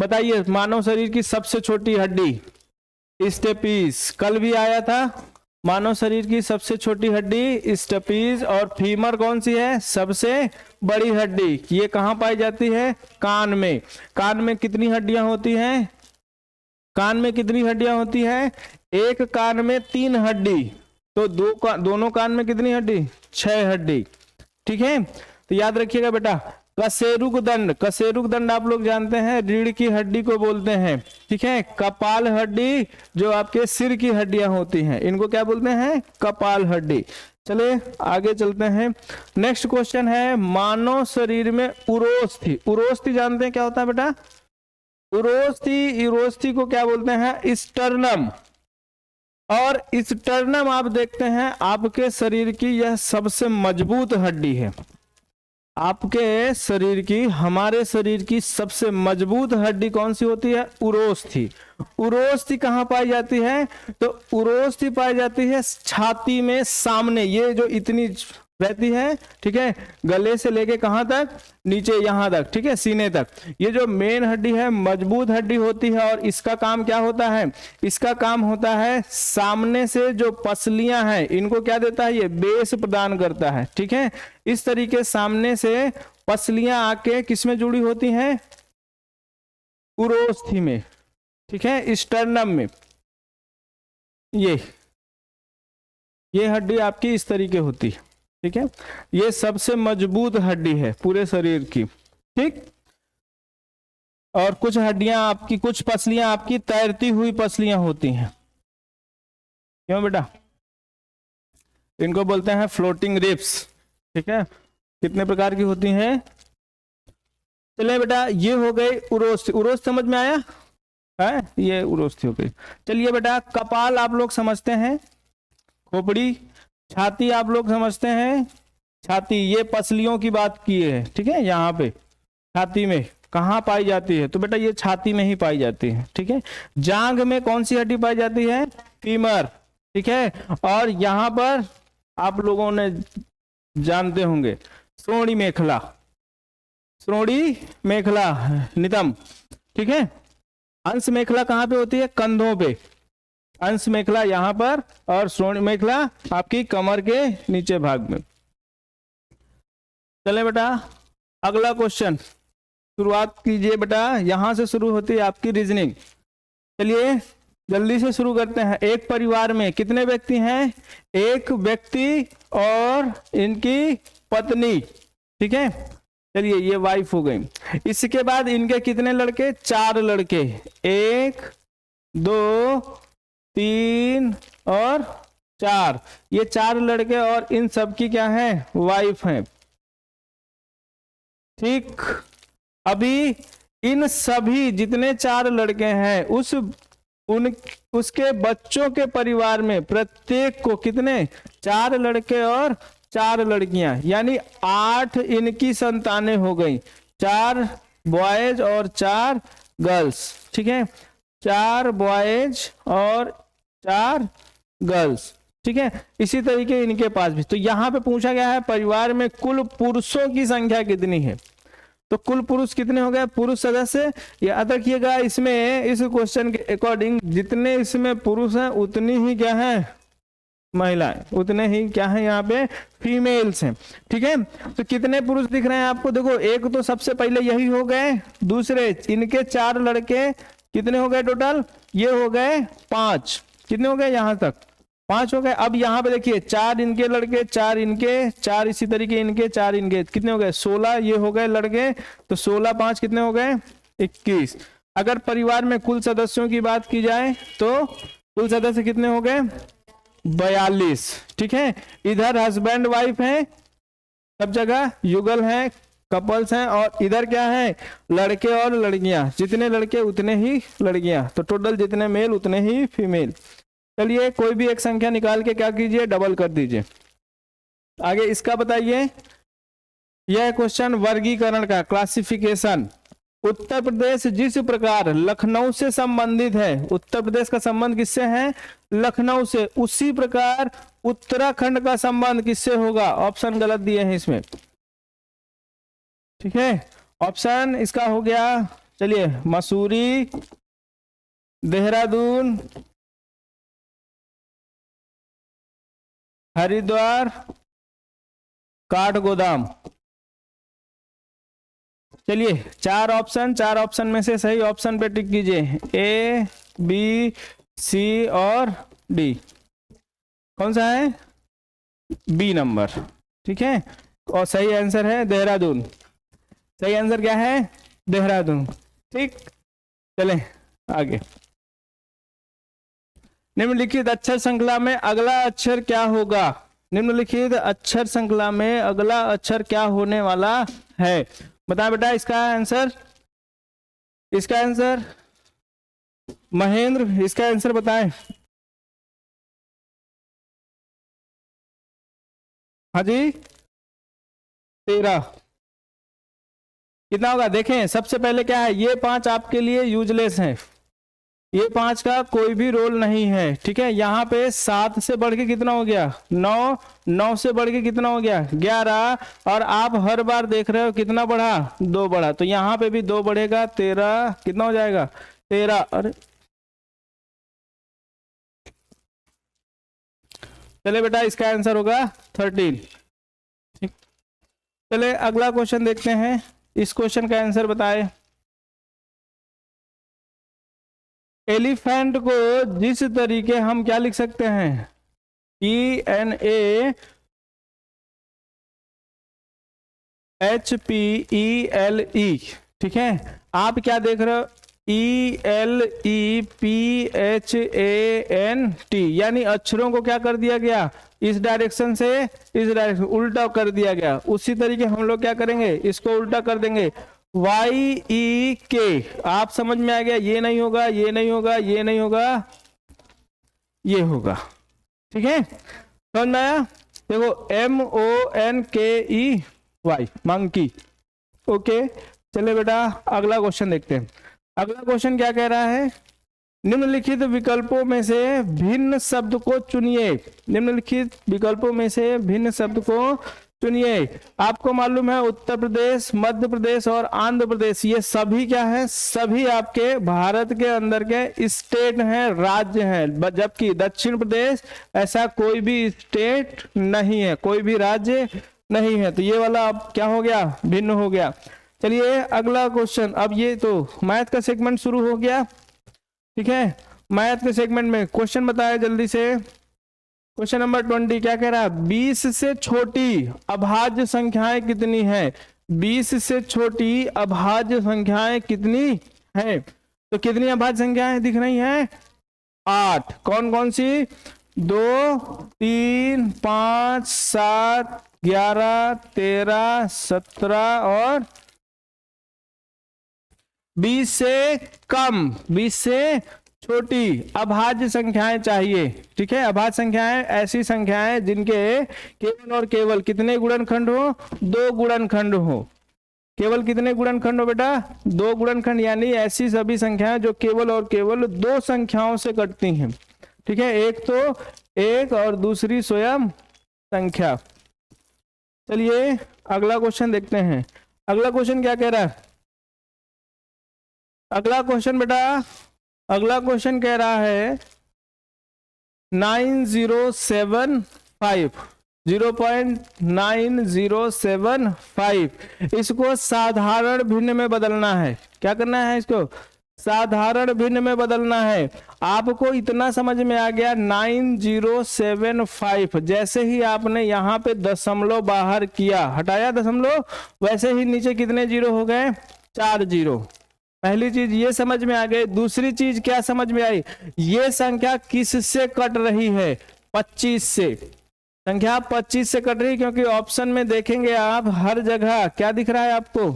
बताइए मानव शरीर की सबसे छोटी हड्डी स्टेपीज, कल भी आया था, मानव शरीर की सबसे छोटी हड्डी स्टेपीज, और फीमर कौन सी है, सबसे बड़ी हड्डी। ये कहाँ पाई जाती है, कान में। कान में कितनी हड्डियां होती हैं, कान में कितनी हड्डियां होती हैं, एक कान में 3 हड्डी, तो दोनों कान में कितनी हड्डी, 6 हड्डी, ठीक है। तो याद रखिएगा बेटा, कशेरुक दंड आप लोग जानते हैं, रीढ़ की हड्डी को बोलते हैं, ठीक है। कपाल हड्डी जो आपके सिर की हड्डियां होती हैं, इनको क्या बोलते हैं, कपाल हड्डी। चलिए आगे चलते हैं। नेक्स्ट क्वेश्चन है, मानव शरीर में उरोस्थि जानते हैं क्या होता है बेटा, उरोस्थि को क्या बोलते हैं, स्टर्नम। और स्टर्नम आप देखते हैं आपके शरीर की यह सबसे मजबूत हड्डी है, आपके शरीर की, हमारे शरीर की सबसे मजबूत हड्डी कौन सी होती है, उरोस्थि कहाँ पाई जाती है, तो उरोस्थि पाई जाती है छाती में सामने, ये जो इतनी रहती है, ठीक है, गले से लेके कहाँ तक, नीचे यहाँ तक, ठीक है, सीने तक। ये जो मेन हड्डी है मजबूत हड्डी होती है, और इसका काम क्या होता है, इसका काम होता है सामने से जो पसलियां हैं इनको क्या देता है, ये बेस प्रदान करता है, ठीक है। इस तरीके सामने से पसलियां आके किसमें जुड़ी होती हैं, उरोस्थि में, ठीक है, स्टर्नम में। ये हड्डी आपकी इस तरीके होती है, ठीक है। ये सबसे मजबूत हड्डी है पूरे शरीर की, ठीक। और कुछ हड्डियां आपकी, कुछ पसलियां आपकी तैरती हुई पसलियां होती हैं, क्यों बेटा, इनको बोलते हैं फ्लोटिंग रिब्स, ठीक है। कितने प्रकार की होती हैं, चलिए बेटा ये हो गई उरोस्थि समझ में आया है, ये उरोस्थि हो गई। चलिए बेटा कपाल आप लोग समझते हैं, खोपड़ी, छाती आप लोग समझते हैं, छाती ये पसलियों की बात की है, ठीक है। यहाँ पे छाती में कहाँ पाई जाती है, तो बेटा ये छाती में ही पाई जाती है, ठीक है। जांघ में कौन सी हड्डी पाई जाती है, फीमर, ठीक है। और यहाँ पर आप लोगों ने जानते होंगे श्रोणी मेखला नितंब, ठीक है। अंश मेखला कहाँ पे होती है, कंधों पे, अंश मेखला यहाँ पर, और श्रोणी मेखला आपकी कमर के नीचे भाग में। चले बेटा अगला क्वेश्चन शुरुआत कीजिए बेटा, यहां से शुरू होती है आपकी रीजनिंग। चलिए जल्दी से शुरू करते हैं। एक परिवार में कितने व्यक्ति हैं, एक व्यक्ति और इनकी पत्नी, ठीक है। चलिए ये वाइफ हो गई। इसके बाद इनके कितने लड़के, 4 लड़के, 1 2 3 और 4, ये 4 लड़के और इन सब की क्या है, वाइफ है, ठीक। अभी इन सभी जितने 4 लड़के हैं उसके बच्चों के परिवार में प्रत्येक को कितने, 4 लड़के और 4 लड़कियां, यानी 8 इनकी संतानें हो गई, 4 बॉयज और 4 गर्ल्स, ठीक है। 4 बॉयज और 4 गर्ल्स, ठीक है। इसी तरीके इनके पास भी। तो यहाँ पे पूछा गया है परिवार में कुल पुरुषों की संख्या कितनी है, तो कुल पुरुष कितने हो गए, पुरुष सदस्य। याद रखिएगा इसमें, इस क्वेश्चन के अकॉर्डिंग जितने इसमें पुरुष हैं उतनी ही क्या है महिलाएं, उतने ही क्या है यहाँ पे फीमेल्स हैं, ठीक है। तो कितने पुरुष दिख रहे हैं आपको, देखो एक तो सबसे पहले यही हो गए, दूसरे इनके 4 लड़के कितने हो गए टोटल, ये हो गए 5, कितने हो गए यहाँ तक 5 हो गए। अब यहाँ पे देखिए 4 इनके लड़के, 4 इनके, 4 इसी तरीके इनके, 4 इनके, कितने हो गए 16, ये हो गए लड़के। तो 16 5 कितने हो गए 21। अगर परिवार में कुल सदस्यों की बात की जाए तो कुल सदस्य कितने हो गए? 42। ठीक है, इधर हस्बैंड वाइफ है, सब जगह युगल है, कपल्स हैं, और इधर क्या है? लड़के और लड़कियां, जितने लड़के उतने ही लड़कियां, तो टोटल जितने मेल उतने ही फीमेल। चलिए कोई भी एक संख्या निकाल के क्या कीजिए? डबल कर दीजिए। आगे इसका बताइए। यह क्वेश्चन वर्गीकरण का, क्लासिफिकेशन। उत्तर प्रदेश जिस प्रकार लखनऊ से संबंधित है, उत्तर प्रदेश का संबंध किससे है? लखनऊ से, उसी प्रकार उत्तराखंड का संबंध किससे होगा? ऑप्शन गलत दिए हैं इसमें। ठीक है, ऑप्शन इसका हो गया, चलिए, मसूरी, देहरादून, हरिद्वार, काठगोदाम। चलिए चार ऑप्शन में से सही ऑप्शन पे टिक कीजिए, ए, बी, सी और डी। कौन सा है? B number. ठीक है, और सही आंसर है देहरादून। सही आंसर क्या है? देहरादून। ठीक, चलें आगे। निम्नलिखित अक्षर श्रृंखला में अगला अक्षर क्या होगा? निम्नलिखित अक्षर श्रृंखला में अगला अक्षर क्या होने वाला है? बताएं बेटा इसका आंसर। इसका आंसर महेंद्र, इसका आंसर बताएं। हाँ जी, 13। कितना होगा? देखें, सबसे पहले क्या है? ये 5 आपके लिए यूजलेस हैं, ये 5 का कोई भी रोल नहीं है। ठीक है, यहाँ पे 7 से बढ़ के कितना हो गया? 9, 9 से बढ़ के कितना हो गया? 11, और आप हर बार देख रहे हो कितना बढ़ा? 2 बढ़ा, तो यहाँ पे भी 2 बढ़ेगा, 13। कितना हो जाएगा? 13। अरे चले बेटा, इसका आंसर होगा 13। ठीक, चले अगला क्वेश्चन देखते हैं। इस क्वेश्चन का आंसर बताए। एलिफेंट को जिस तरीके हम क्या लिख सकते हैं? ENAHPELE। ठीक है, आप क्या देख रहे हो? ELEPHANT, यानी अक्षरों को क्या कर दिया गया? इस डायरेक्शन से इस डायरेक्शन उल्टा कर दिया गया। उसी तरीके हम लोग क्या करेंगे? इसको उल्टा कर देंगे, YEK। आप समझ में आ गया? ये नहीं होगा, ये नहीं होगा, ये नहीं होगा, ये होगा। ठीक है, समझ में आया? देखो, MONKEY, मंकी। ओके, चले बेटा अगला क्वेश्चन देखते हैं। अगला क्वेश्चन क्या कह रहा है? निम्नलिखित विकल्पों में से भिन्न शब्द को चुनिए। निम्नलिखित विकल्पों में से भिन्न शब्द को चुनिए। आपको मालूम है उत्तर प्रदेश, मध्य प्रदेश और आंध्र प्रदेश, ये सभी क्या है? सभी आपके भारत के अंदर के स्टेट हैं, राज्य हैं, जबकि दक्षिण प्रदेश ऐसा कोई भी स्टेट नहीं है, कोई भी राज्य नहीं है। तो ये वाला अब क्या हो गया? भिन्न हो गया। चलिए अगला क्वेश्चन। अब ये तो मैथ का सेगमेंट शुरू हो गया। ठीक है, मैथ के सेगमेंट में क्वेश्चन बताया जल्दी से। क्वेश्चन नंबर 20 क्या कह रहा है? 20 से छोटी अभाज्य संख्याएं कितनी हैं? 20 से छोटी अभाज्य संख्याएं कितनी हैं? तो कितनी अभाज्य संख्याएं दिख रही हैं? 8। कौन कौन सी? 2, 3, 5, 7, 11, 13, 17 और 20 से कम, 20 से छोटी अभाज्य संख्याएं चाहिए। ठीक है, अभाज्य संख्याएं ऐसी संख्याएं जिनके केवल और केवल कितने गुणनखंड हो? 2 गुणनखंड हो। केवल कितने गुणनखंड हो बेटा? 2 गुणनखंड, यानी ऐसी सभी संख्याएं जो केवल और केवल 2 संख्याओं से कटती हैं। ठीक है, एक तो 1 और दूसरी स्वयं संख्या। चलिए अगला क्वेश्चन देखते हैं। अगला क्वेश्चन क्या कह रहा है? अगला क्वेश्चन बेटा, अगला क्वेश्चन कह रहा है 9075, 0.9075, इसको साधारण भिन्न में बदलना है। क्या करना है? इसको साधारण भिन्न में बदलना है। आपको इतना समझ में आ गया, 9075 जैसे ही आपने यहाँ पे दशमलव बाहर किया, हटाया दशमलव, वैसे ही नीचे कितने जीरो हो गए? 4 जीरो। पहली चीज ये समझ में आ गई। दूसरी चीज क्या समझ में आई, ये संख्या किससे कट रही है, 25 से। संख्या 25 से कट रही है, क्योंकि ऑप्शन में देखेंगे आप हर जगह क्या दिख रहा है आपको,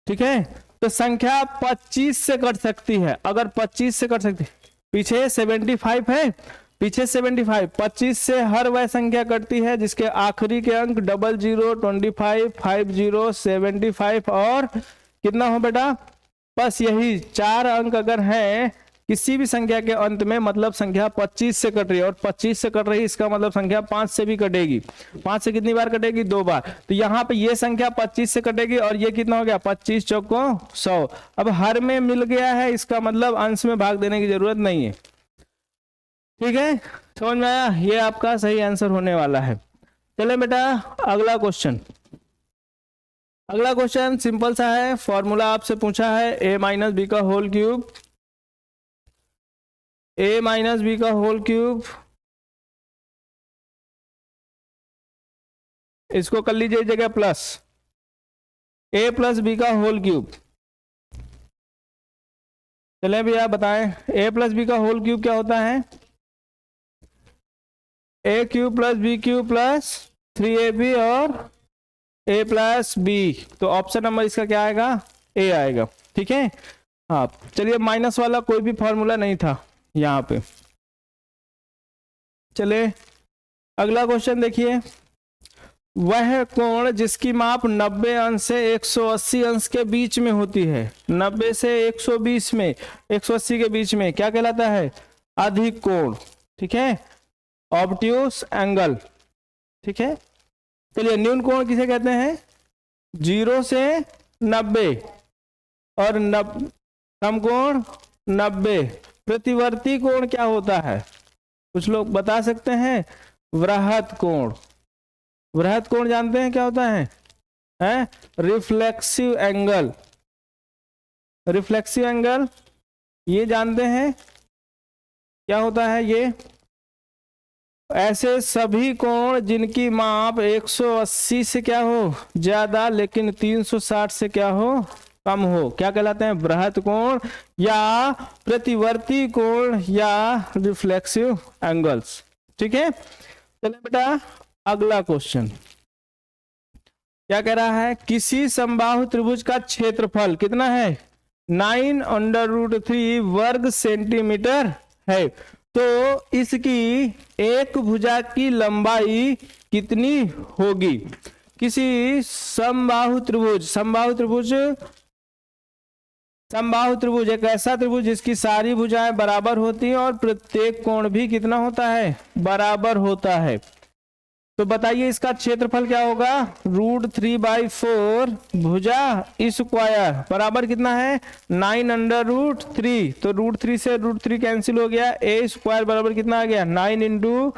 ठीक है। तो संख्या 25 से कट सकती है, अगर 25 से कट सकती है, पीछे 75 है, पीछे 75, 25 से हर वह संख्या कटती है जिसके आखिरी के अंक 00, 25, 50, 75 और कितना हो बेटा, बस यही 4 अंक अगर हैं किसी भी संख्या के अंत में, मतलब संख्या 25 से कट रही है। और 25 से कट रही है, इसका मतलब संख्या 5 से भी कटेगी। 5 से कितनी बार कटेगी, 2 बार। तो यहाँ पे ये संख्या 25 से कटेगी, और ये कितना हो गया, 25 चौको 100। अब हर में मिल गया है, इसका मतलब अंश में भाग देने की जरूरत नहीं है, ठीक है। समझ में आया, ये आपका सही आंसर होने वाला है। चले बेटा अगला क्वेश्चन। अगला क्वेश्चन सिंपल सा है, फॉर्मूला आपसे पूछा है a माइनस बी का whole cube, a minus b का होल क्यूब, इसको कर लीजिए जगह प्लस a प्लस बी का होल क्यूब। चले भैया बताएं, a प्लस बी का होल क्यूब क्या होता है, a cube plus b cube plus 3ab और a प्लस बी। तो ऑप्शन नंबर इसका क्या आएगा, a आएगा, ठीक है। हाँ चलिए, माइनस वाला कोई भी फॉर्मूला नहीं था यहाँ पे। चले अगला क्वेश्चन देखिए, वह कोण जिसकी माप 90 अंश से 180 अंश के बीच में होती है, 90 से 120 में, 180 के बीच में, क्या कहलाता है, अधिक कोण, ठीक है, ऑब्ट्यूस एंगल, ठीक है। चलिए न्यून कोण किसे कहते हैं, 0 से 90 और समकोण 90। प्रतिवर्ती कोण क्या होता है, कुछ लोग बता सकते हैं, वृहत कोण। वृहत कोण जानते हैं क्या होता है, रिफ्लेक्सिव एंगल, रिफ्लेक्सिव एंगल ये जानते हैं क्या होता है। ये ऐसे सभी कोण जिनकी माप 180 से क्या हो ज्यादा, लेकिन 360 से क्या हो कम हो, क्या कहलाते हैं, वृहत कोण या प्रतिवर्ती कोण या रिफ्लेक्सिव एंगल्स, ठीक है। चलिए बेटा अगला क्वेश्चन क्या कह रहा है, किसी समबाहु त्रिभुज का क्षेत्रफल कितना है, 9√3 वर्ग सेंटीमीटर है। तो इसकी एक भुजा की लंबाई कितनी होगी। किसी समबाहु त्रिभुज, समबाहु त्रिभुज एक ऐसा त्रिभुज जिसकी सारी भुजाएं बराबर होती हैं और प्रत्येक कोण भी कितना होता है, बराबर होता है। तो बताइए इसका क्षेत्रफल क्या होगा, √3/4 भुजा स्क्वायर बराबर कितना है, 9√3। तो √3 से √3 कैंसिल हो गया, a स्क्वायर बराबर कितना आ गया, 9 ×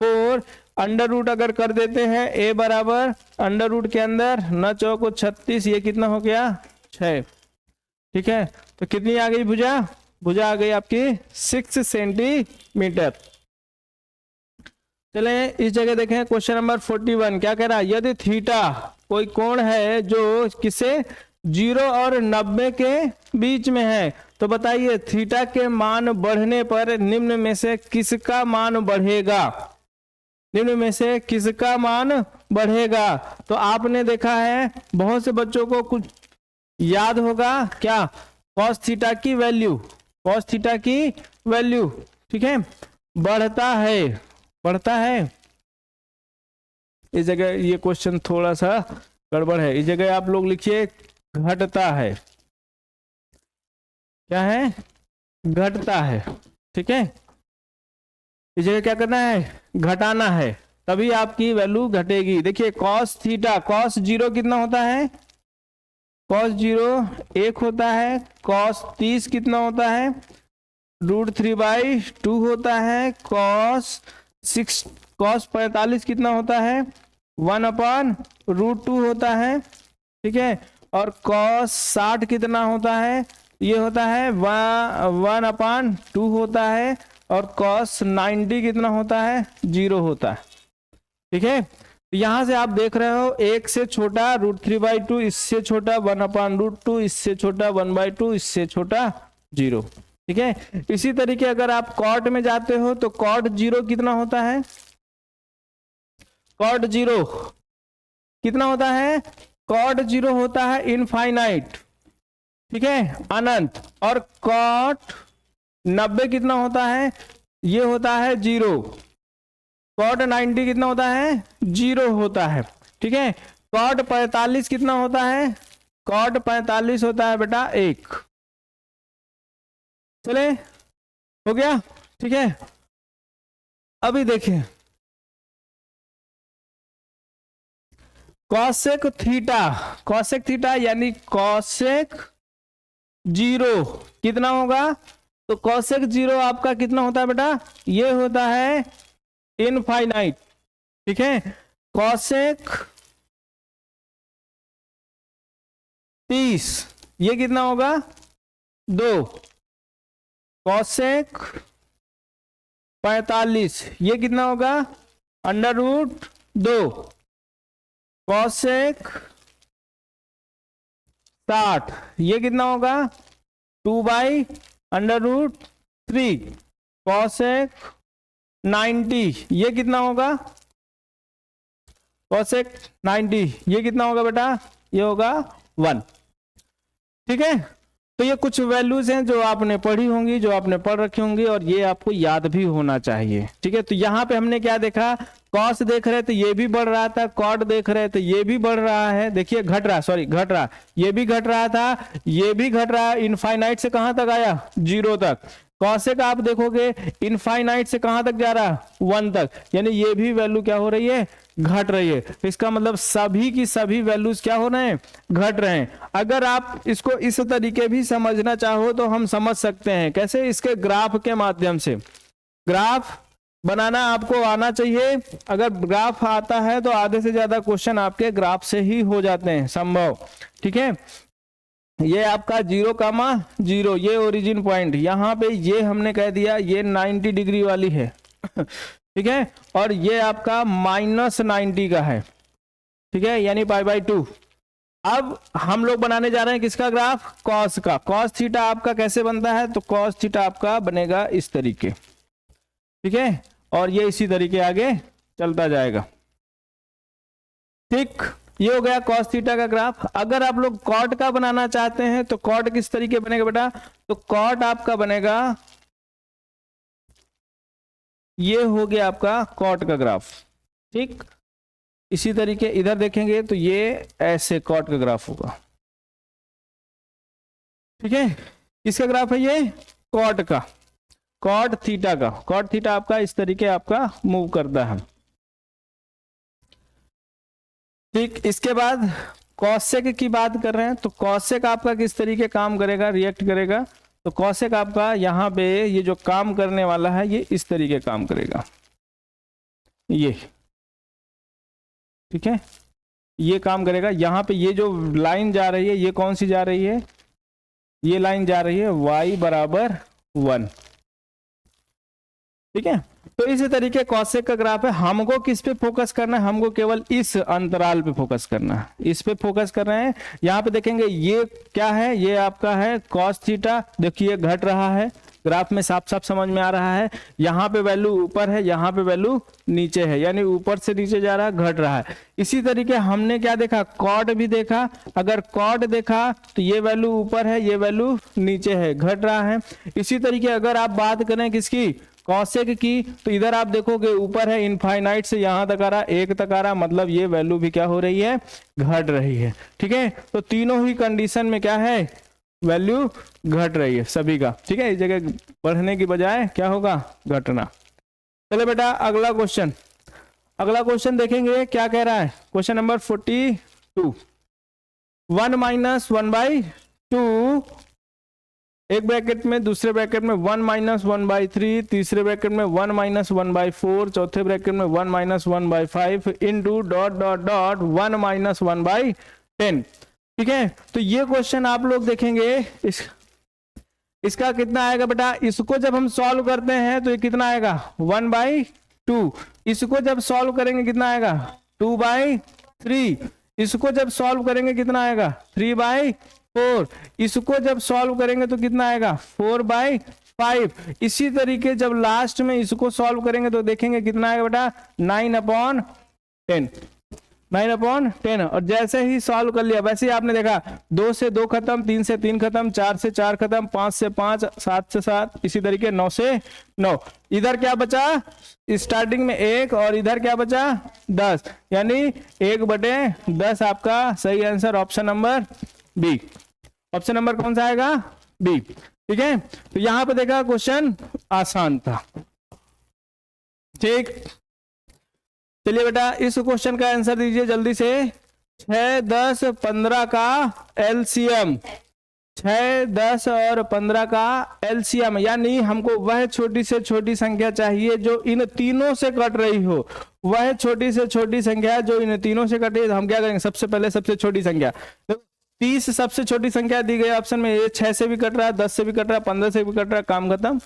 4। अंडर रूट अगर कर देते हैं, a बराबर अंडर रूट के अंदर 9 चौको 36, ये कितना हो गया 6, ठीक है। तो कितनी आ गई भुजा, भुजा आ गई आपकी 6 सेंटीमीटर। चले इस जगह देखें क्वेश्चन नंबर 41 क्या कह रहा है, यदि थीटा कोई कोण है जो किसे 0 और 90 के बीच में है, तो बताइए थीटा के मान बढ़ने पर निम्न में से किसका मान बढ़ेगा, निम्न में से किसका मान बढ़ेगा। तो आपने देखा है बहुत से बच्चों को कुछ याद होगा क्या, cos थीटा की वैल्यू, cos थीटा की वैल्यू, ठीक है, बढ़ता है, बढ़ता है। इस जगह ये क्वेश्चन थोड़ा सा गड़बड़ है, इस जगह आप लोग लिखिए घटता है, क्या है, घटता है, ठीक है। इस जगह क्या करना है, घटाना है, तभी आपकी वैल्यू घटेगी। देखिए cos थीटा, cos 0 कितना होता है, cos 0 1 होता है, cos 30 कितना होता है, √3/2 होता है, cos 45 कितना होता है, 1/√2 होता है, ठीक है। और cos 60 कितना होता है, ये होता है 1/2 होता है, और cos 90 कितना होता है, 0 होता है, ठीक है। तो यहां से आप देख रहे हो 1 से छोटा √3/2, इससे छोटा 1/√2, इससे छोटा 1/2, इससे छोटा 0। ठीक है, इसी तरीके अगर आप कॉट में जाते हो तो कॉट 0 कितना होता है? कॉट 0 कितना होता है? कॉट 0 होता है इनफाइनाइट, ठीक है, अनंत। और कॉट 90 कितना होता है? ये होता है 0। कॉट 90 कितना होता है? 0 होता है। ठीक है, कॉट 45 कितना होता है? कॉट 45 होता है बेटा 1। चले, हो गया? ठीक है, अभी देखिए कॉसेक थीटा, कॉसेक थीटा यानी कॉसेक 0 कितना होगा? तो कॉसेक 0 आपका कितना होता है बेटा? ये होता है इनफाइनाइट। ठीक है, कॉसेक 30 ये कितना होगा? 2। कॉसेक 45 ये कितना होगा? √2। कॉसेक 60 ये कितना होगा? 2/√3। कॉसेक 90 ये कितना होगा? कॉसेक 90 ये कितना होगा बेटा? ये होगा 1। ठीक है, तो ये कुछ वैल्यूज हैं जो आपने पढ़ी होंगी, जो आपने पढ़ रखी होंगी, और ये आपको याद भी होना चाहिए। ठीक है, तो यहाँ पे हमने क्या देखा? कॉस देख रहे थे ये भी बढ़ रहा था, कॉट देख रहे थे ये भी बढ़ रहा है, देखिए घट रहा, सॉरी घट रहा, ये भी घट रहा था, ये भी घट रहा, इनफाइनाइट से कहां तक आया? 0 तक। कॉसेक आप देखोगे इनफाइनाइट से कहां तक जा रहा? 1 तक, यानी ये भी वैल्यू क्या हो रही है? घट रही है। इसका मतलब सभी की सभी वैल्यूज क्या हो रहे हैं? घट रहे हैं। अगर आप इसको इस तरीके भी समझना चाहो तो हम समझ सकते हैं। कैसे? इसके ग्राफ के माध्यम से। ग्राफ बनाना आपको आना चाहिए। अगर ग्राफ आता है तो आधे से ज्यादा क्वेश्चन आपके ग्राफ से ही हो जाते हैं संभव। ठीक है, ये आपका 0,0 ये ओरिजिन पॉइंट, यहां पे ये हमने कह दिया ये 90 डिग्री वाली है। ठीक है, और ये आपका -90 का है। ठीक है, यानी π/2। अब हम लोग बनाने जा रहे हैं किसका ग्राफ? कॉस का। कॉस थीटा आपका कैसे बनता है? तो कॉस थीटा आपका बनेगा इस तरीके। ठीक है, और ये इसी तरीके आगे चलता जाएगा। ठीक, ये हो गया कॉस थीटा का ग्राफ। अगर आप लोग कॉट का बनाना चाहते हैं तो कॉट किस तरीके बनेगा बेटा? तो कॉट आपका बनेगा, ये हो गया आपका कॉट का ग्राफ। ठीक, इसी तरीके इधर देखेंगे तो ये ऐसे कॉट का ग्राफ होगा। ठीक है, किसका ग्राफ है ये? कॉट का, कॉट थीटा का। कॉट थीटा आपका इस तरीके आपका मूव करता है। ठीक, इसके बाद कॉसेक की बात कर रहे हैं तो कॉसेक आपका किस तरीके काम करेगा, रिएक्ट करेगा? तो कॉसेक आपका यहाँ पे ये जो काम करने वाला है ये इस तरीके काम करेगा, ये। ठीक है, ये काम करेगा। यहाँ पे ये जो लाइन जा रही है ये कौन सी जा रही है? ये लाइन जा रही है y = 1। ठीक है, तो इसी तरीके कॉसेक का ग्राफ है। हमको किस पे फोकस करना है? हमको केवल इस अंतराल पे फोकस करना है, इस पे फोकस कर रहे हैं। यहाँ पे देखेंगे ये क्या है? ये आपका है कॉस थीटा। देखिए घट रहा है, ग्राफ में साफ साफ समझ में आ रहा है। यहाँ पे वैल्यू ऊपर है, यहाँ पे वैल्यू नीचे है, यानी ऊपर से नीचे जा रहा है, घट रहा है। इसी तरीके हमने क्या देखा? कॉट भी देखा। अगर कॉट देखा तो ये वैल्यू ऊपर है, ये वैल्यू नीचे है, घट रहा है। इसी तरीके अगर आप बात करें किसकी? कॉसेक की, तो इधर आप देखोगे ऊपर है इनफाइनाइट से यहां तक आ रहा, 1 तक आ रहा, मतलब ये वैल्यू भी क्या हो रही है? घट रही है। ठीक है, तो तीनों ही कंडीशन में क्या है? वैल्यू घट रही है सभी का। ठीक है, इस जगह बढ़ने की बजाय क्या होगा? घटना। चलो बेटा अगला क्वेश्चन, अगला क्वेश्चन देखेंगे क्या कह रहा है। Question number 42। 1 - 1/2, एक ब्रैकेट में, दूसरे ब्रैकेट में 1 - 1/3, तीसरे ब्रैकेट में 1 - 1/4, चौथे ब्रैकेट में 1 - 1/5 इनटू ... 1 - 1/10। ठीक है, तो ये क्वेश्चन आप लोग देखेंगे इसका कितना आएगा बेटा? इसको जब हम सॉल्व करते हैं तो ये कितना आएगा? 1/2। इसको जब सॉल्व करेंगे कितना आएगा? 2/3। इसको जब सॉल्व करेंगे कितना आएगा 3/4। इसको जब सॉल्व करेंगे तो कितना आएगा 4/5। इसी तरीके जब लास्ट में इसको सॉल्व करेंगे तो देखेंगे कितना आएगा बेटा 9/10। 9/10। और जैसे ही सॉल्व कर लिया वैसे ही आपने देखा 2 से 2 खत्म, 3 से 3 खत्म, 4 से 4 खत्म, 5 से 5, 7 से 7, इसी तरीके 9 से 9। इधर क्या बचा स्टार्टिंग में 1 और इधर क्या बचा 10, यानी 1/10 आपका सही answer option number B. Option number कौन सा आएगा बी। ठीक है, तो यहां पे देखा क्वेश्चन आसान था। ठीक, चलिए बेटा इस क्वेश्चन का आंसर दीजिए जल्दी से। 6, 10, 15 का एलसीएम, 6, 10 और 15 का एलसीएम, यानी हमको वह छोटी से छोटी संख्या चाहिए जो इन तीनों से कट रही हो। वह छोटी से छोटी संख्या जो इन तीनों से कट रही है, तो हम क्या करेंगे सबसे पहले सबसे छोटी संख्या, तो 30 सबसे छोटी संख्या दी गई ऑप्शन में। ये 6 से भी कट रहा है, 10 से भी कट रहा है, 15 से भी कट रहा है, काम खत्म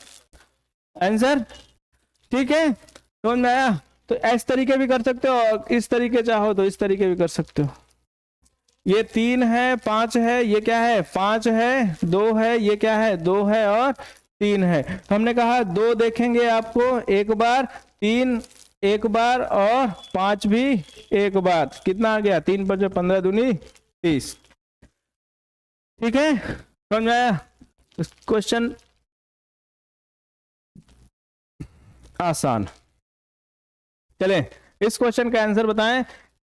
आंसर। ठीक है, समझ में आया। तो इस तरीके भी कर सकते हो और इस तरीके चाहो तो इस तरीके भी कर सकते हो। ये 3 है, 5 है, ये क्या है 5 है, 2 है, ये क्या है 2 है और 3 है। हमने कहा 2 देखेंगे आपको एक बार, 3 एक बार और 5 भी एक बार। कितना आ गया 3 पर 15 दूनी 30। ठीक है, समझ में आया। क्वेश्चन आसान। चले इस क्वेश्चन का आंसर बताएं।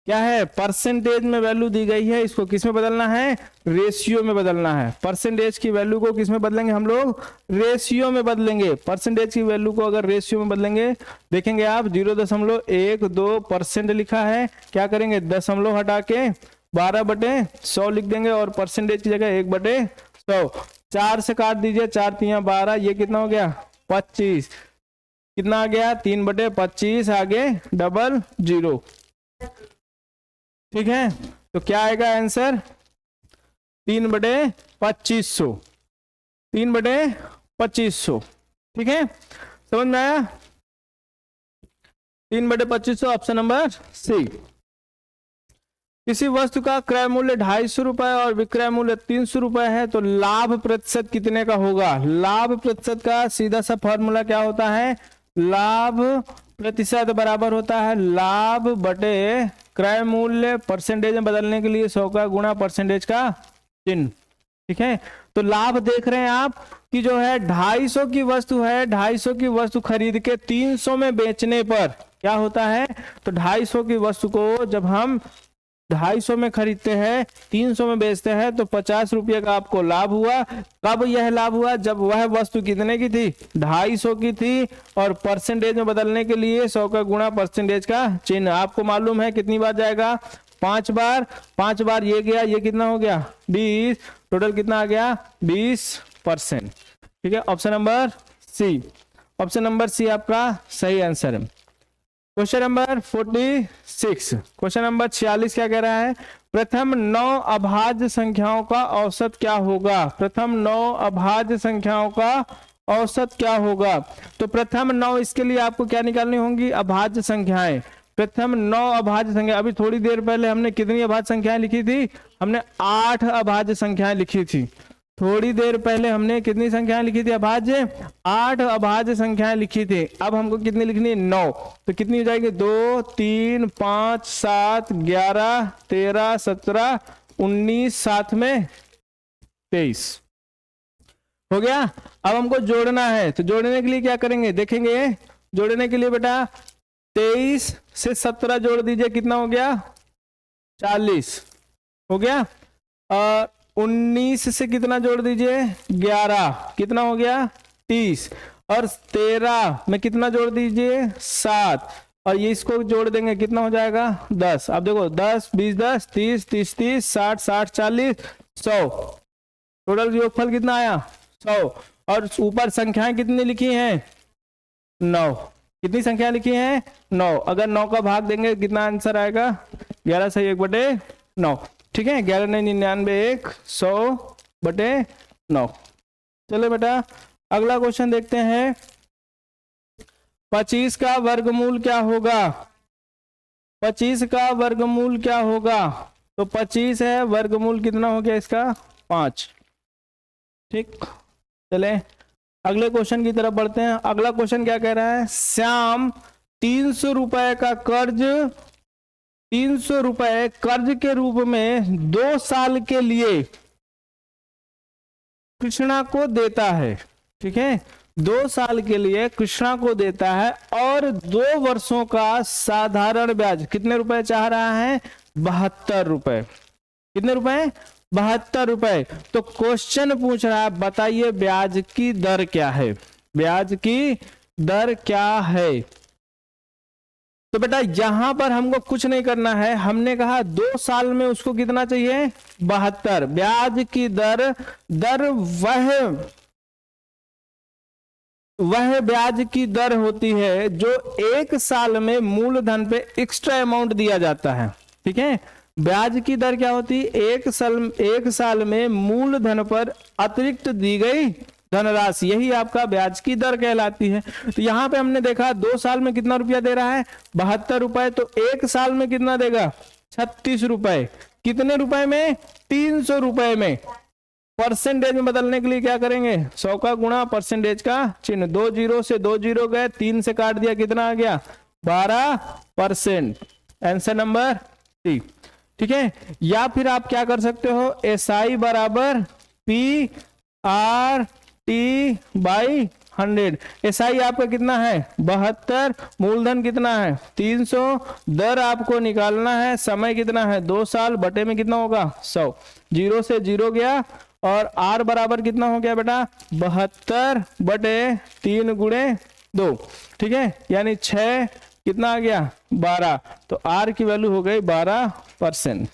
क्या है परसेंटेज में वैल्यू दी गई है, इसको किस में बदलना है रेशियो में बदलना है। परसेंटेज की वैल्यू को किस में बदलेंगे हम लोग रेशियो में बदलेंगे। परसेंटेज की वैल्यू को अगर रेशियो में बदलेंगे, देखेंगे आप 0.12% लिखा है, क्या करेंगे दशमलव हटा के 12/100 लिख देंगे और परसेंटेज की जगह 1/100। 4 से काट दीजिए, 4 तियां 12, ये कितना हो गया 25। कितना आ गया 3/25, आगे 00। ठीक है, तो क्या आएगा आंसर 3/2500। 3/2500। ठीक है, समझ में आया। 3/2500 ऑप्शन नंबर सी। किसी वस्तु का क्रय मूल्य 250 रुपए और विक्रय मूल्य 300 रुपए है, तो लाभ प्रतिशत कितने का होगा। लाभ प्रतिशत का सीधा सा फॉर्मूला क्या होता है, लाभ प्रतिशत बराबर होता है लाभ बटे क्रय मूल्य, परसेंटेज में बदलने के लिए 100 का गुणा परसेंटेज का चिन्ह। ठीक है, तो लाभ देख रहे हैं आप कि जो है 250 की वस्तु है, 250 की वस्तु खरीद के 300 में बेचने पर क्या होता है, तो 250 की वस्तु को जब हम 250 में खरीदते हैं 300 में बेचते हैं तो 50 रुपये का आपको लाभ हुआ। कब यह लाभ हुआ, जब वह वस्तु कितने की थी 250 की थी और परसेंटेज में बदलने के लिए 100 का गुणा परसेंटेज का चिन्ह। आपको मालूम है कितनी बार जाएगा 5 बार। 5 बार ये गया, ये कितना हो गया 20, टोटल कितना आ गया 20%। ठीक है, option number C. Option number C आपका सही आंसर है। Question number 46। क्वेश्चन नंबर 46 क्या कह रहा है, प्रथम 9 अभाज्य संख्याओं का औसत क्या होगा। प्रथम 9 अभाज्य संख्याओं का औसत क्या होगा। तो प्रथम 9, इसके लिए आपको क्या निकालनी होंगी अभाज्य संख्याएं। प्रथम 9 अभाज्य संख्या, अभी थोड़ी देर पहले हमने कितनी अभाज्य संख्याएं लिखी थी, हमने 8 अभाज्य संख्याएं लिखी थी। थोड़ी देर पहले हमने कितनी संख्याएं लिखी थी अभाज्य, 8 अभाज्य संख्याएं लिखी थी। अब हमको कितनी लिखनी है 9, तो कितनी हो जाएगी 2, 3, 5, 7, 11, 13, 17, 19, साथ में 23 हो गया। अब हमको जोड़ना है, तो जोड़ने के लिए क्या करेंगे देखेंगे। जोड़ने के लिए बेटा 23 से 17 जोड़ दीजिए, कितना हो गया 40 हो गया। और 19 से कितना जोड़ दीजिए 11, कितना हो गया 30। और 13 में कितना जोड़ दीजिए 7, और ये इसको जोड़ देंगे कितना हो जाएगा 10। अब देखो 10, 20, 10, 30, 30, 30, 60, 60, 40, 100। टोटल योगफल कितना आया 100। और ऊपर संख्याएं कितनी लिखी हैं 9। कितनी संख्या लिखी है 9। अगर 9 का भाग देंगे कितना आंसर आएगा 11 से 1/9। ठीक है, 11 9 99 1 100/9। चलो बेटा अगला क्वेश्चन देखते हैं। 25 का वर्गमूल क्या होगा। 25 का वर्गमूल क्या होगा? तो 25 है, वर्गमूल कितना हो गया इसका? 5। ठीक, चले अगले क्वेश्चन की तरफ बढ़ते हैं। अगला क्वेश्चन क्या कह रहा है? श्याम 300 रुपए का कर्ज, 300 रुपए कर्ज के रूप में 2 साल के लिए कृष्णा को देता है। ठीक है, 2 साल के लिए कृष्णा को देता है और 2 वर्षों का साधारण ब्याज कितने रुपए चाह रहा है? 72 रुपए। कितने रुपए? 72 रुपए। तो क्वेश्चन पूछ रहा है बताइए ब्याज की दर क्या है? ब्याज की दर क्या है? तो बेटा यहां पर हमको कुछ नहीं करना है, हमने कहा 2 साल में उसको कितना चाहिए? 72। ब्याज की दर वह ब्याज की दर होती है जो 1 साल में मूलधन पे एक्स्ट्रा अमाउंट दिया जाता है। ठीक है, ब्याज की दर क्या होती है? 1 साल में मूलधन पर अतिरिक्त दी गई धनराशि, यही आपका ब्याज की दर कहलाती है। तो यहां पे हमने देखा 2 साल में कितना रुपया दे रहा है? 72 रुपए। तो 1 साल में कितना देगा? 36 रुपए। कितने रुपए में? 300 रुपए में। परसेंटेज में बदलने के लिए क्या करेंगे? 100 का गुणा, परसेंटेज का चिन्ह, 2 जीरो से 2 जीरो गए, 3 से काट दिया, कितना आ गया? 12%। Answer number C. ठीक है, या फिर आप क्या कर सकते हो? SI बराबर PRT/100। SI आपका कितना है? 72। मूलधन कितना है? 300। दर आपको निकालना है, समय कितना है? 2 साल, बटे में कितना होगा? 100। 0 से 0 गया और R बराबर कितना हो गया बेटा? 72 बटे 3 गुणे 2। ठीक है, यानी 6 कितना आ गया? 12। तो R की वैल्यू हो गई 12%।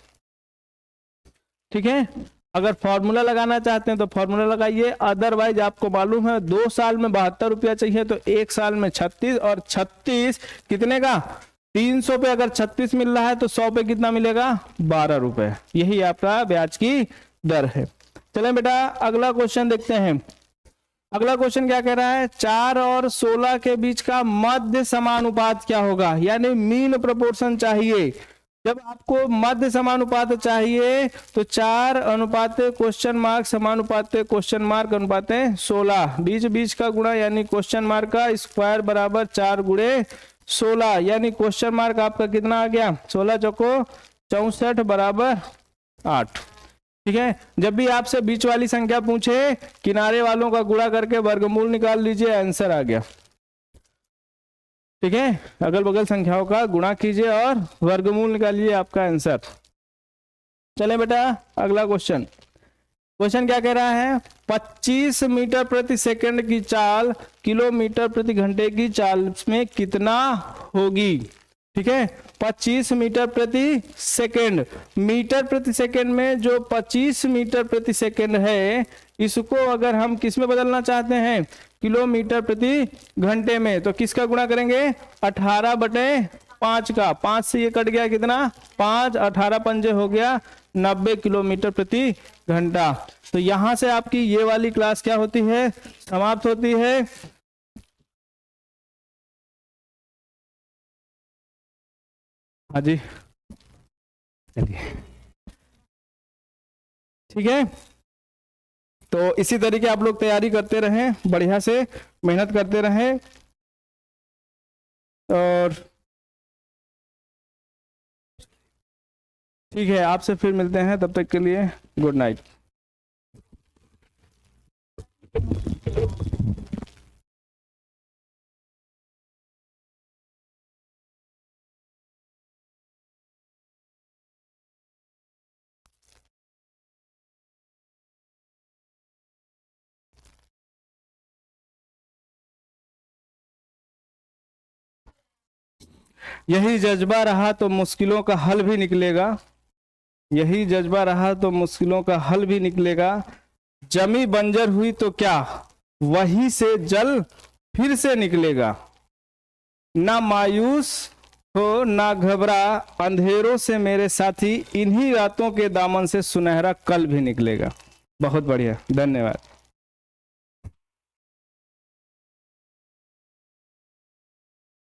ठीक है, अगर फॉर्मूला लगाना चाहते हैं तो फॉर्मूला लगाइए, अदरवाइज आपको मालूम है 2 साल में 72 रुपया चाहिए तो 1 साल में 36, और 36 कितने का? 300 पे अगर 36 मिल रहा है तो 100 पे कितना मिलेगा? 12 रुपए। यही आपका ब्याज की दर है। चलें बेटा अगला क्वेश्चन देखते हैं। अगला क्वेश्चन क्या कह रहा है? 4 और 16 के बीच का मध्य समानुपात क्या होगा? यानी मीन प्रोपोर्शन चाहिए। जब आपको मध्य समानुपात चाहिए तो 4 अनुपात क्वेश्चन मार्क समानुपात क्वेश्चन मार्क अनुपात 16, बीच बीच का गुणा यानी क्वेश्चन मार्क का स्क्वायर बराबर 4 गुणे 16, यानी क्वेश्चन मार्क आपका कितना आ गया? 16 चौको 64 बराबर 8। ठीक है, जब भी आपसे बीच वाली संख्या पूछे किनारे वालों का गुणा करके वर्गमूल निकाल लीजिए, आंसर आ गया। ठीक है, अगल बगल संख्याओं का गुणा कीजिए और वर्गमूल निकालिए, आपका आंसर। चले बेटा अगला क्वेश्चन। क्वेश्चन क्या कह रहा है? 25 मीटर प्रति सेकंड की चाल किलोमीटर प्रति घंटे की चाल में कितना होगी? ठीक है, 25 मीटर प्रति सेकंड, मीटर प्रति सेकंड में जो 25 मीटर प्रति सेकंड है इसको अगर हम किस में बदलना चाहते हैं? किलोमीटर प्रति घंटे में, तो किसका गुणा करेंगे? 18 बटे 5 का। 5 से ये कट गया कितना? 5, 18 पंजे हो गया 90 किलोमीटर प्रति घंटा। तो यहां से आपकी ये वाली क्लास क्या होती है? समाप्त होती है। हाँ जी, चलिए ठीक है। तो इसी तरीके आप लोग तैयारी करते रहें, बढ़िया से मेहनत करते रहें, और ठीक है आपसे फिर मिलते हैं, तब तक के लिए गुड नाइट। यही जज्बा रहा तो मुश्किलों का हल भी निकलेगा, यही जज्बा रहा तो मुश्किलों का हल भी निकलेगा। जमी बंजर हुई तो क्या, वहीं से जल फिर से निकलेगा। ना मायूस हो ना घबरा, अंधेरों से मेरे साथी, इन्हीं रातों के दामन से सुनहरा कल भी निकलेगा। बहुत बढ़िया, धन्यवाद।